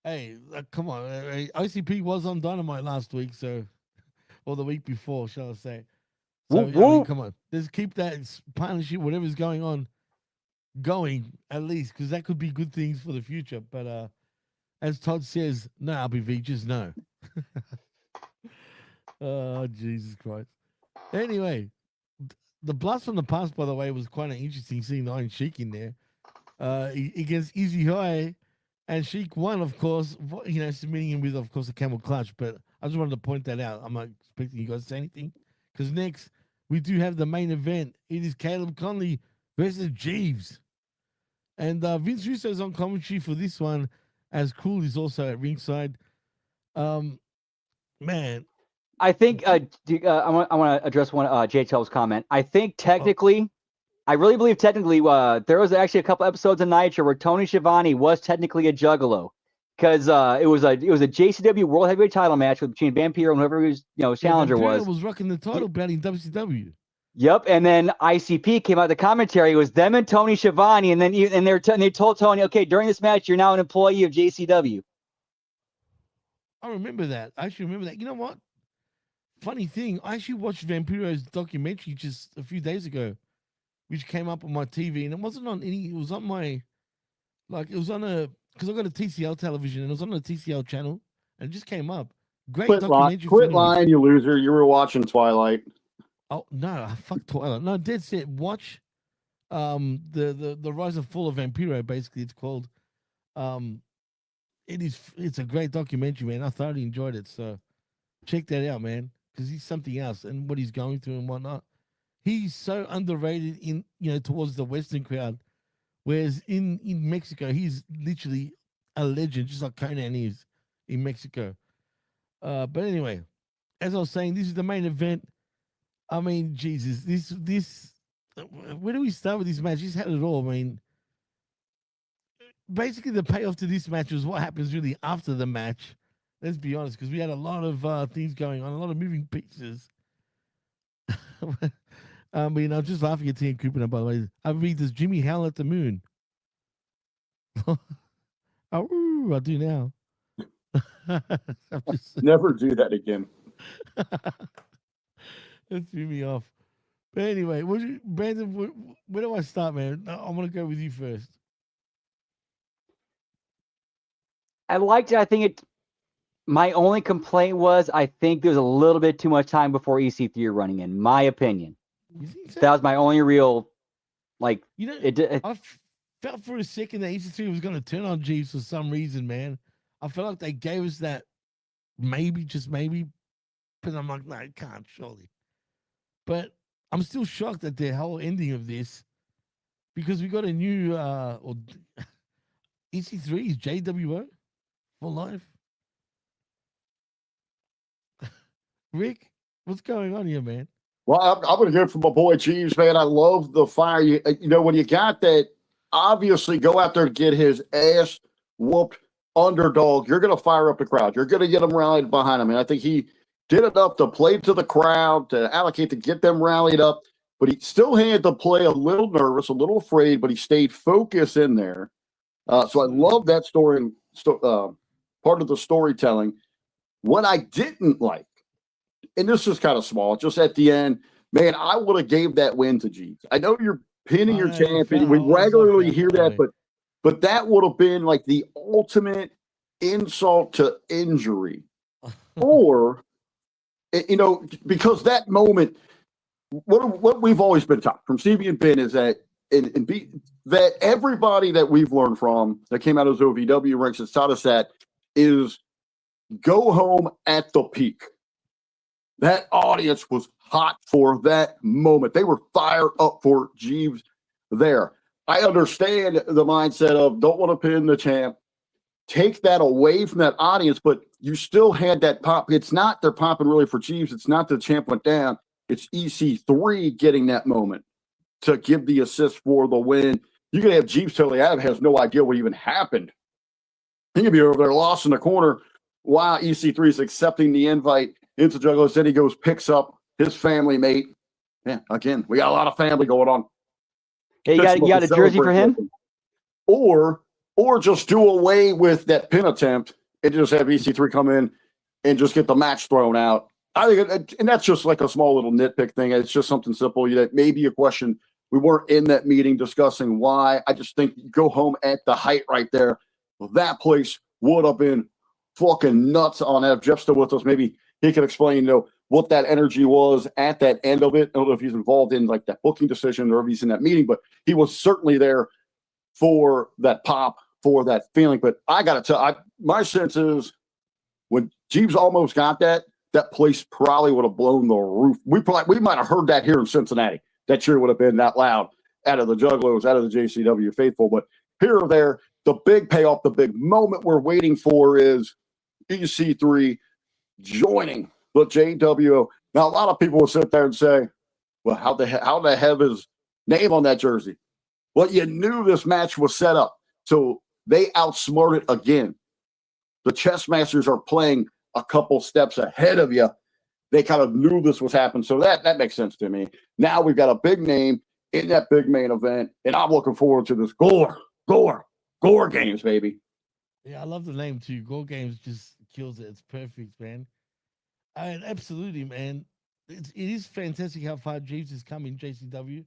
Hey, come on. ICP was on Dynamite last week, or the week before, shall I say. So, come on. Let's keep that partnership, whatever's going on, going, at least, because that could be good things for the future. But as Todd says, no, RBV, just no. Oh, Jesus Christ. Anyway, the blast from the past, by the way, was quite an interesting seeing the Iron Sheik in there. Against Easy High. And Sheik won, of course, submitting him with, of course, a camel clutch. But I just wanted to point that out. I'm not expecting you guys to say anything. Because next, we do have the main event. It is Caleb Conley versus Jeeves. And Vince Russo is on commentary for this one, as Cool is also at ringside. Man. I think I want to address one JTL's comment. I think technically, I really believe technically, there was actually a couple episodes of Nitro where Tony Schiavone was technically a Juggalo, because it was a JCW World Heavyweight Title match between Vampiro and whoever his challenger Vampiro was rocking the title belt in WCW. Yep, and then ICP came out. The commentary was them and Tony Schiavone, and then they told Tony, okay, during this match, you're now an employee of JCW. I remember that. I actually remember that. You know what? Funny thing, I actually watched Vampiro's documentary just a few days ago, which came up on my TV, and it wasn't on any. It was on my, it was on because I got a TCL television, and it was on the TCL channel, and it just came up. Great documentary. Quit lying, you loser! You were watching Twilight. Oh no, fuck Twilight. No, dead set. Watch, the Rise and Fall of Vampiro. Basically, it's called. It's a great documentary, man. I thoroughly enjoyed it. So check that out, man, because he's something else, and what he's going through and whatnot. He's so underrated towards the Western crowd, whereas in Mexico, he's literally a legend, just like Conan is in Mexico. But anyway, as I was saying, this is the main event. I mean, Jesus, this. Where do we start with this match? He's had it all. I mean, basically, the payoff to this match was what happens really after the match. Let's be honest, because we had a lot of things going on, a lot of moving pieces. I mean, I'm just laughing at Ian Cooper, by the way. I read, does Jimmy howl at the moon? Oh, I do now. Never do that again. That threw me off. But anyway, Brandon, where do I start, man? I'm going to go with you first. I liked it. I think my only complaint was I think there was a little bit too much time before EC3 running in, my opinion. That was my only real, I felt for a second that EC3 was going to turn on Jeeves for some reason, man. I felt like they gave us that just maybe, but I'm like, no, it can't, surely. But I'm still shocked at the whole ending of this, because we got a new, EC3 is JWO for life. Rick, what's going on here, man? Well, I'm going to hear from my boy Jeeves, man. I love the fire. When you got that, obviously go out there and get his ass whooped underdog. You're going to fire up the crowd. You're going to get them rallied behind him. And I think he did enough to play to the crowd, to allocate, to get them rallied up. But he still had to play a little nervous, a little afraid, but he stayed focused in there. So I love that story, part of the storytelling. What I didn't like, and this is kind of small, just at the end, man, I would have gave that win to Jeeves. I know you're pinning your champion. We regularly hear that, but that would have been like the ultimate insult to injury. Or, because that moment, what we've always been taught from Stevie and Ben is that that everybody that we've learned from that came out of those OVW ranks has taught us that is go home at the peak. That audience was hot for that moment. They were fired up for Jeeves there. I understand the mindset of don't want to pin the champ. Take that away from that audience, but you still had that pop. It's not they're popping really for Jeeves. It's not the champ went down. It's EC3 getting that moment to give the assist for the win. You can have Jeeves totally out of has no idea what even happened. He can be over there lost in the corner while EC3 is accepting the invite into Juggalo. Then he goes, picks up his family mate. Yeah, again, we got a lot of family going on. Hey, you got a jersey for him? Or just do away with that pin attempt and just have EC3 come in and just get the match thrown out. I think, and that's just like a small little nitpick thing. It's just something simple. That may be a question. We weren't in that meeting discussing why. I just think go home at the height right there. That place would have been fucking nuts on that. If Jeff's still with us, maybe he can explain, what that energy was at that end of it. I don't know if he's involved in like that booking decision or if he's in that meeting, but he was certainly there for that pop for that feeling. But I got to tell, my sense is when Jeeves almost got that place probably would have blown the roof. We might have heard that here in Cincinnati. That cheer would have been that loud out of the Juggalos, out of the JCW faithful. But here or there, the big payoff, the big moment we're waiting for is EC3 joining the JWO. Now, a lot of people will sit there and say, well, how the hell his name on that jersey? Well, you knew this match was set up. So they outsmarted again. The chess masters are playing a couple steps ahead of you. They kind of knew this was happening. So that makes sense to me. Now we've got a big name in that big main event, and I'm looking forward to this Gore Games, baby. Yeah, I love the name too. Gore Games just kills it. It's perfect, man. And absolutely, man. It is fantastic how far Jeeves has come in JCW.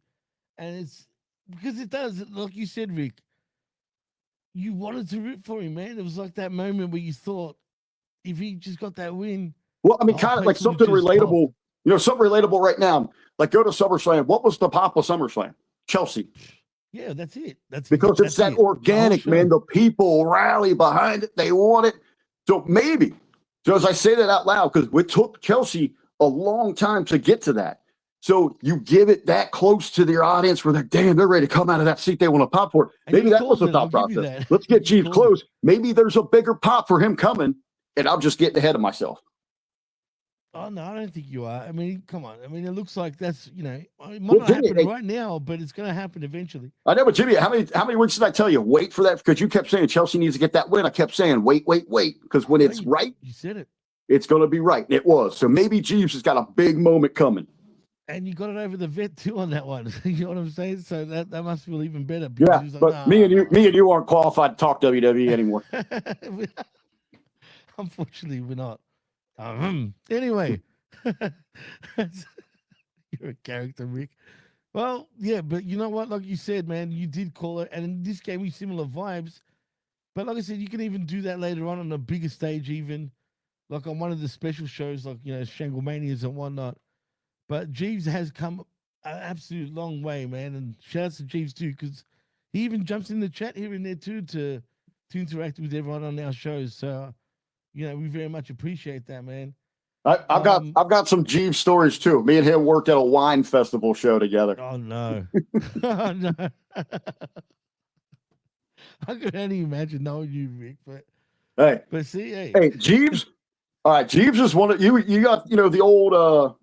And it's because it does, like you said, Rick, you wanted to root for him, man. It was like that moment where you thought, if he just got that win. Well, I mean, kind of like something relatable, pop. Something relatable right now. Like go to SummerSlam. What was the pop of SummerSlam? Chelsea. Yeah, that's it. That's it's that organic, man. The people rally behind it. They want it. So maybe, as I say that out loud, because it took Chelsea a long time to get to that. So you give it that close to their audience where they're ready to come out of that seat. They want to pop for it. Maybe that was the thought process. Let's get Jeeves close. Maybe there's a bigger pop for him coming, and I'm just getting ahead of myself. Oh, no, I don't think you are. I mean, come on. I mean, it looks like that's, it might not happen right now, but it's going to happen eventually. I know, but Jimmy, how many weeks did I tell you? Wait for that, because you kept saying Chelsea needs to get that win. I kept saying, wait, because when it's right, you said it. It's going to be right, and it was. So maybe Jeeves has got a big moment coming. And you got it over the vet too on that one. You know what I'm saying? So that must feel even better. Yeah, but me and you aren't qualified to talk WWE anymore. Unfortunately, we're not. Anyway, you're a character, Rick. Well, yeah, but you know what? Like you said, man, you did call it, and this gave me similar vibes. But like I said, you can even do that later on a bigger stage, even like on one of the special shows, like Shanglemanias and whatnot. But Jeeves has come an absolute long way, man, and shout out to Jeeves too, because he even jumps in the chat here and there too to interact with everyone on our shows. So. We very much appreciate that, man. I've got some Jeeves stories too. Me and him worked at a wine festival show together. Oh no! Oh no! I could only imagine knowing you, Rick. But hey, Jeeves. All right, Jeeves is one of you. You got the old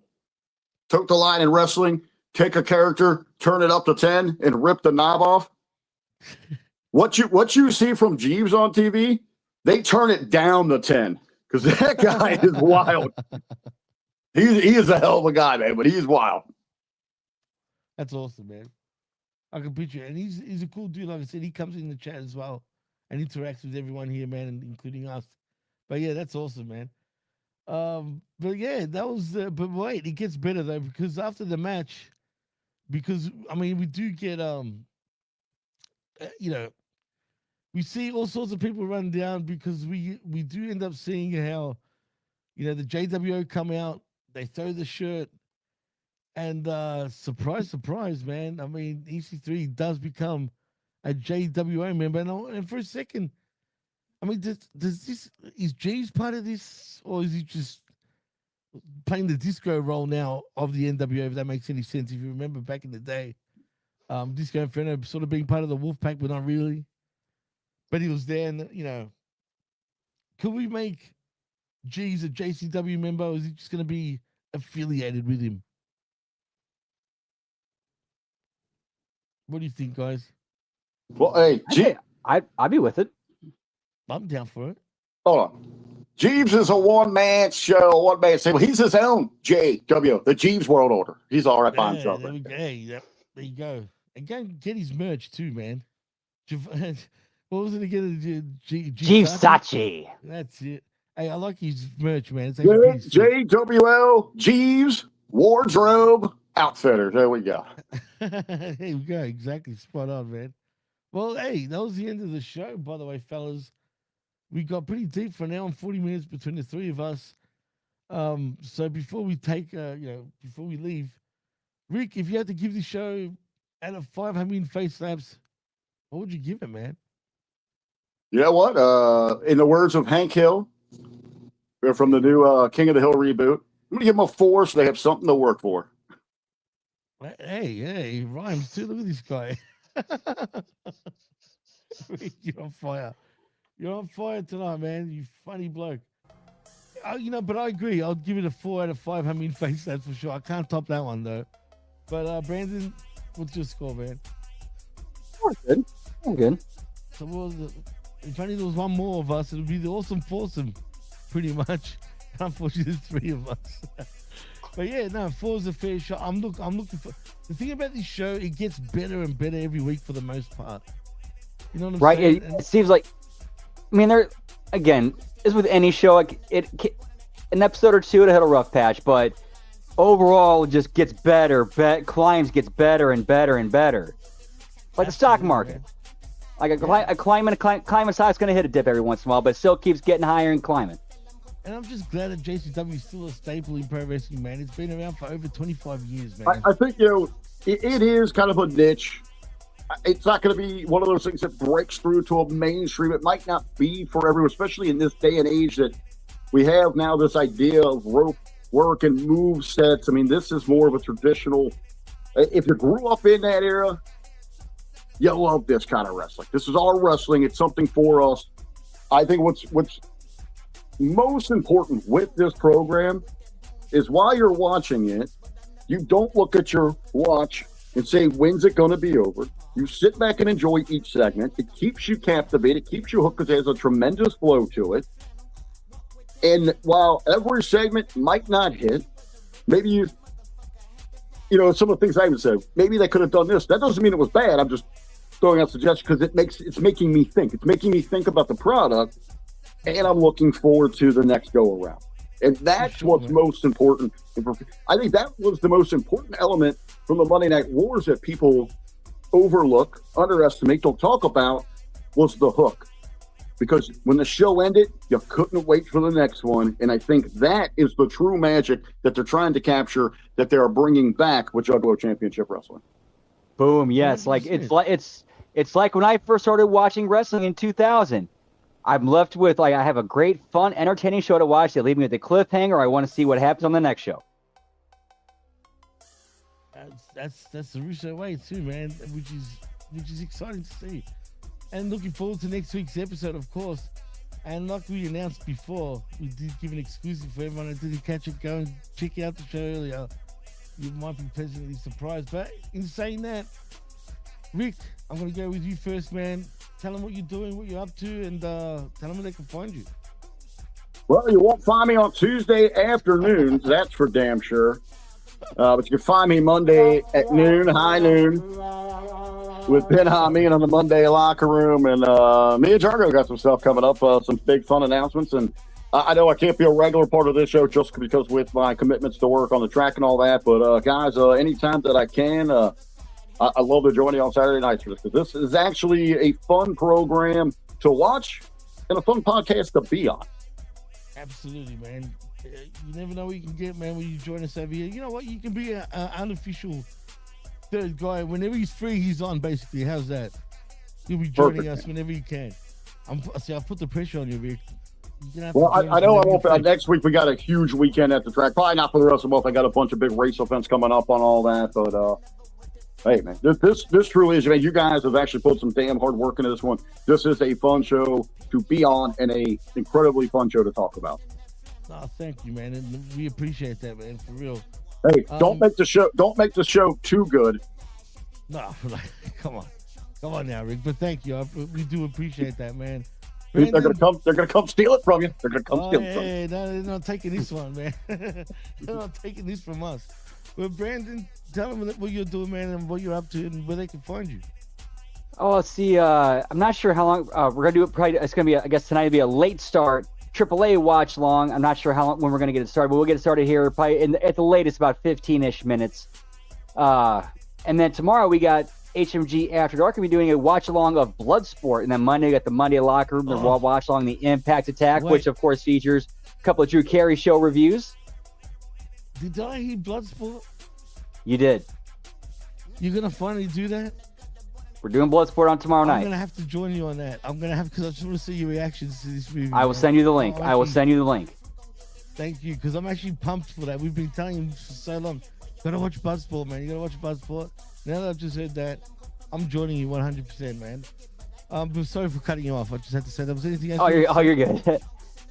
took the line in wrestling, take a character, turn it up to 10, and rip the knob off. What you see from Jeeves on TV? They turn it down to 10 because that guy is wild. He is a hell of a guy, man, but he's wild. That's awesome, man. I can picture it. And he's a cool dude. Like I said, he comes in the chat as well and interacts with everyone here, man, including us. But yeah, that's awesome, man. But yeah, that was. But wait, it gets better though, because after the match, because I mean, we do get we see all sorts of people run down, because we do end up seeing how, the JWO come out, they throw the shirt, and surprise, surprise, man. I mean, EC3 does become a JWO member, and for a second, I mean, is Jeeves part of this, or is he just playing the disco role now of the NWO? If that makes any sense, if you remember back in the day, Disco Inferno sort of being part of the Wolfpack, but not really. But he was there, and could we make Jeeves a JCW member, or is he just going to be affiliated with him? What do you think, guys? Well, hey, I'd be with it. I'm down for it. Hold on. Jeeves is a one-man show, one-man single. He's his own JW, the Jeeves World Order. He's all right by himself. There you go. And go get his merch too, man. What was it again? Jeeves Sachi. That's it. Hey, I like his merch, man. It's JWL Jeeves Wardrobe Outfitters. There we go. There we go. Exactly. Spot on, man. Well, hey, that was the end of the show, by the way, fellas. We got pretty deep for now, 40 minutes between the three of us. So before we before we leave, Rick, if you had to give the show out of 500 face slaps, what would you give it, man? You know what? In the words of Hank Hill, from the new King of the Hill reboot, I'm going to give them a 4 so they have something to work for. Hey, rhymes too. Look at this guy. You're on fire. You're on fire tonight, man. You funny bloke. But I agree. I'll give it a 4 out of 5. I mean, face, that's for sure. I can't top that one, though. But, Brandon, what's your score, man? I'm good. So, if only there was one more of us, it would be the awesome foursome, pretty much. Unfortunately, there's 3 of us. But yeah, no, 4 is a fair shot. I'm looking for the thing about this show. It gets better and better every week for the most part. You know what I'm saying? Right. It seems like, I mean, again, as with any show, an episode or 2 it had a rough patch, but overall it just gets better. Climbs gets better and better and better. Like the stock market. Like a climbing side is going to hit a dip every once in a while, but it still keeps getting higher and climbing. And I'm just glad that JCW is still a staple in pro wrestling, man. It's been around for over 25 years, man. I think, it is kind of a niche. It's not going to be one of those things that breaks through to a mainstream. It might not be for everyone, especially in this day and age that we have now this idea of rope work and move sets. I mean, this is more of a traditional. If you grew up in that era, you love this kind of wrestling. This is our wrestling. It's something for us. I think what's most important with this program is while you're watching it, you don't look at your watch and say, when's it going to be over? You sit back and enjoy each segment. It keeps you captivated. It keeps you hooked because it has a tremendous flow to it. And while every segment might not hit, maybe some of the things I even said, maybe they could have done this. That doesn't mean it was bad. I'm just throwing out suggestions because it's making me think. It's making me think about the product, and I'm looking forward to the next go around. And that's what's most important. I think that was the most important element from the Monday Night Wars that people overlook, underestimate, don't talk about, was the hook. Because when the show ended, you couldn't wait for the next one. And I think that is the true magic that they're trying to capture, that they are bringing back with Juggalo Championship Wrestling. Boom, yes. It's like when I first started watching wrestling in 2000. I'm left with, I have a great, fun, entertaining show to watch. They leave me with the cliffhanger. I want to see what happens on the next show. That's the Russo way too, man, which is exciting to see. And looking forward to next week's episode, of course. And like we announced before, we did give an exclusive for everyone that didn't catch it. Go and check out the show earlier. You might be pleasantly surprised. But in saying that, Rick, I'm going to go with you first, man. Tell them what you're doing, what you're up to, and tell them where they can find you. Well, you won't find me on Tuesday afternoons, that's for damn sure. But you can find me Monday at high noon, with Ben Hameen on the Monday locker room. And me and Jargo got some stuff coming up, some big fun announcements. And I know I can't be a regular part of this show just because with my commitments to work on the track and all that. But guys, anytime that I can, I love to join you on Saturday nights for this, because this is actually a fun program to watch and a fun podcast to be on. Absolutely, man. You never know what you can get, man, when you join us over here. You know what? You can be an unofficial third guy. Whenever he's free, he's on, basically. How's that? You'll be joining us whenever you can. I'll put the pressure on you, Rick. Well, I know I won't. Next week, we got a huge weekend at the track. Probably not for the rest of the month. I got a bunch of big race events coming up on all that, but hey, man, this truly is, man, you guys have actually put some damn hard work into this one. This is a fun show to be on and a incredibly fun show to talk about. Oh, thank you, man. And we appreciate that, man, for real. Hey, don't make the show too good. No, come on now, Rick. But thank you. We do appreciate that, man. Brandon, they're gonna come steal it from you. They're gonna come steal it from you. No, they're not taking this one, man. They're not taking this from us. But Brandon, tell them what you're doing, man, and what you're up to, and where they can find you. Oh, let's see. I'm not sure how long we're gonna do it. Probably it's gonna be. I guess tonight will be a late start. AAA watch long. I'm not sure when we're gonna get it started, but we'll get it started here probably at the latest about 15-ish minutes. And then tomorrow we got HMG After Dark. We'll be doing a watch along of Bloodsport, and then Monday we got the Monday Locker Room, the watch along the Impact Attack, which of course features a couple of Drew Carey show reviews. Did I hear Bloodsport? You did. You're gonna finally do that? We're doing Bloodsport on tomorrow I'm night. gonna have to join you on that. I'm gonna have because I just want to see your reactions to this movie. I will send you the link. I will send you the link. Thank you, because I'm actually pumped for that. We've been telling him for so long. Gotta watch Bloodsport, man. You gotta watch Bloodsport. Now that I've just heard that, I'm joining you 100%, man. I'm sorry for cutting you off. I just had to say that. Was anything else? You're good.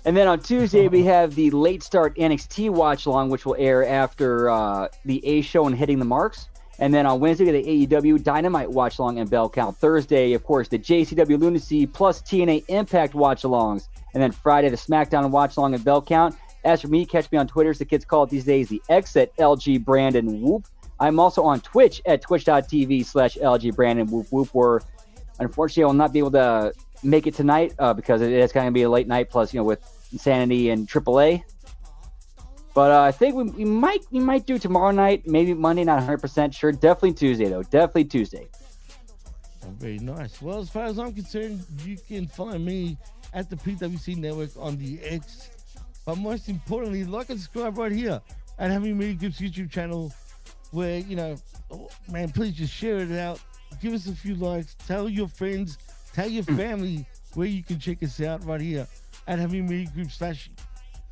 And then on Tuesday, we have the late start NXT watch along, which will air after the A show and Hitting the Marks. And then on Wednesday, the AEW Dynamite watch along and Bell Count. Thursday, of course, the JCW Lunacy plus TNA Impact watch alongs. And then Friday, the SmackDown watch along and Bell Count. As for me, catch me on Twitter, as the kids call it these days, the X at LG Brandon Whoop. I'm also on Twitch at twitch.tv/LG Brandon Whoop Whoop, where unfortunately I will not be able to make it tonight because it is going to be a late night, plus, with Insanity and AAA. But I think we might do tomorrow night, maybe Monday, not 100% sure. Definitely Tuesday, though. Definitely Tuesday. Oh, very nice. Well, as far as I'm concerned, you can find me at the PWC Network on the X. But most importantly, like and subscribe right here at Having Media Group's YouTube channel, where, man, please just share it out. Give us a few likes. Tell your friends. Tell your family where you can check us out right here at Having Media Group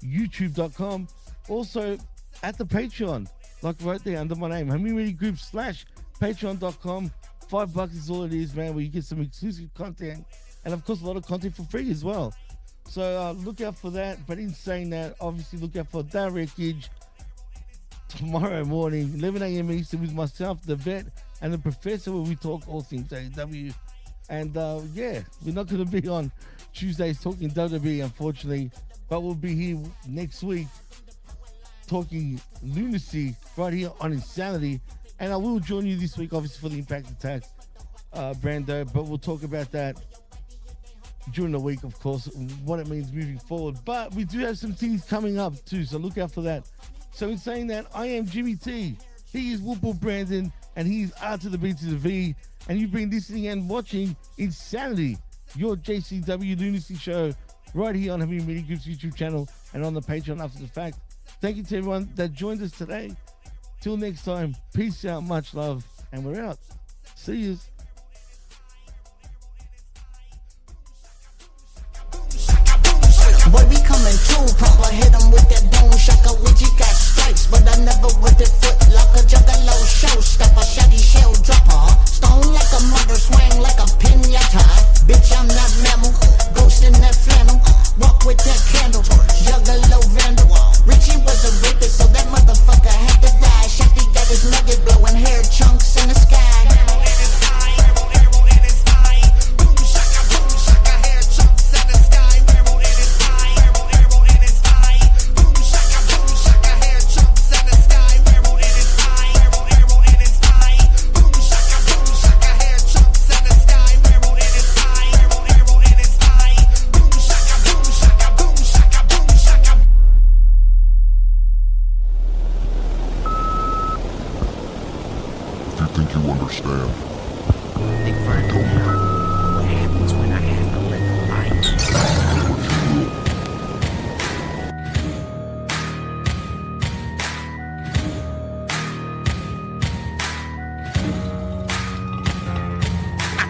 /YouTube.com. Also at the Patreon, like right there under my name, Having Media Group /Patreon.com. $5 is all it is, man, where you get some exclusive content and, of course, a lot of content for free as well. So look out for that. But in saying that, obviously look out for that wreckage tomorrow morning, 11 a.m. Eastern, with myself, the vet, and the professor, where we talk all things AEW. And we're not going to be on Tuesdays talking WWE, unfortunately, but we'll be here next week talking Lunacy right here on Insanity. And I will join you this week, obviously, for the Impact Attack, Brando, but we'll talk about that during the week, of course, what it means moving forward. But we do have some things coming up too, so look out for that. So in saying that, I am Jimmy T. He is Whoople Brandon, and he is R to the B to the V. And you've been listening and watching Insanity, your JCW Lunacy show, right here on Having Media Group's YouTube channel and on the Patreon after the fact. Thank you to everyone that joined us today. Till next time, peace out, much love, and we're out. See you. Boy, we coming too proper, hit him with that boom shaka, which he got stripes, but I never with the foot like a juggalo showstopper, shotty shell dropper, stone like a mother, swing like a pinata, bitch I'm not mammal, ghost in that flannel, walk with that candle, juggalo vandal, Richie was a rapist, so that motherfucker had to die, shotty got his nugget blowing hair chunks in the sky.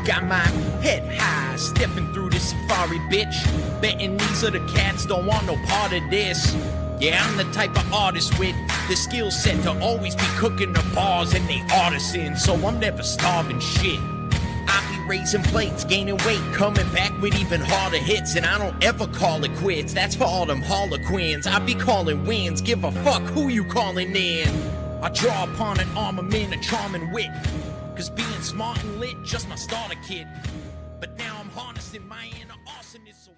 Got my head high, stepping through the safari, bitch. Betting these other cats don't want no part of this. Yeah, I'm the type of artist with the skill set to always be cooking the bars and they artisans, so I'm never starving shit. I be raising plates, gaining weight, coming back with even harder hits, and I don't ever call it quits. That's for all them harlequins. I be calling wins, give a fuck who you calling in. I draw upon an armament, a charming wit, cause being smart and lit, just my starter kit. But now I'm harnessing my inner awesomeness, so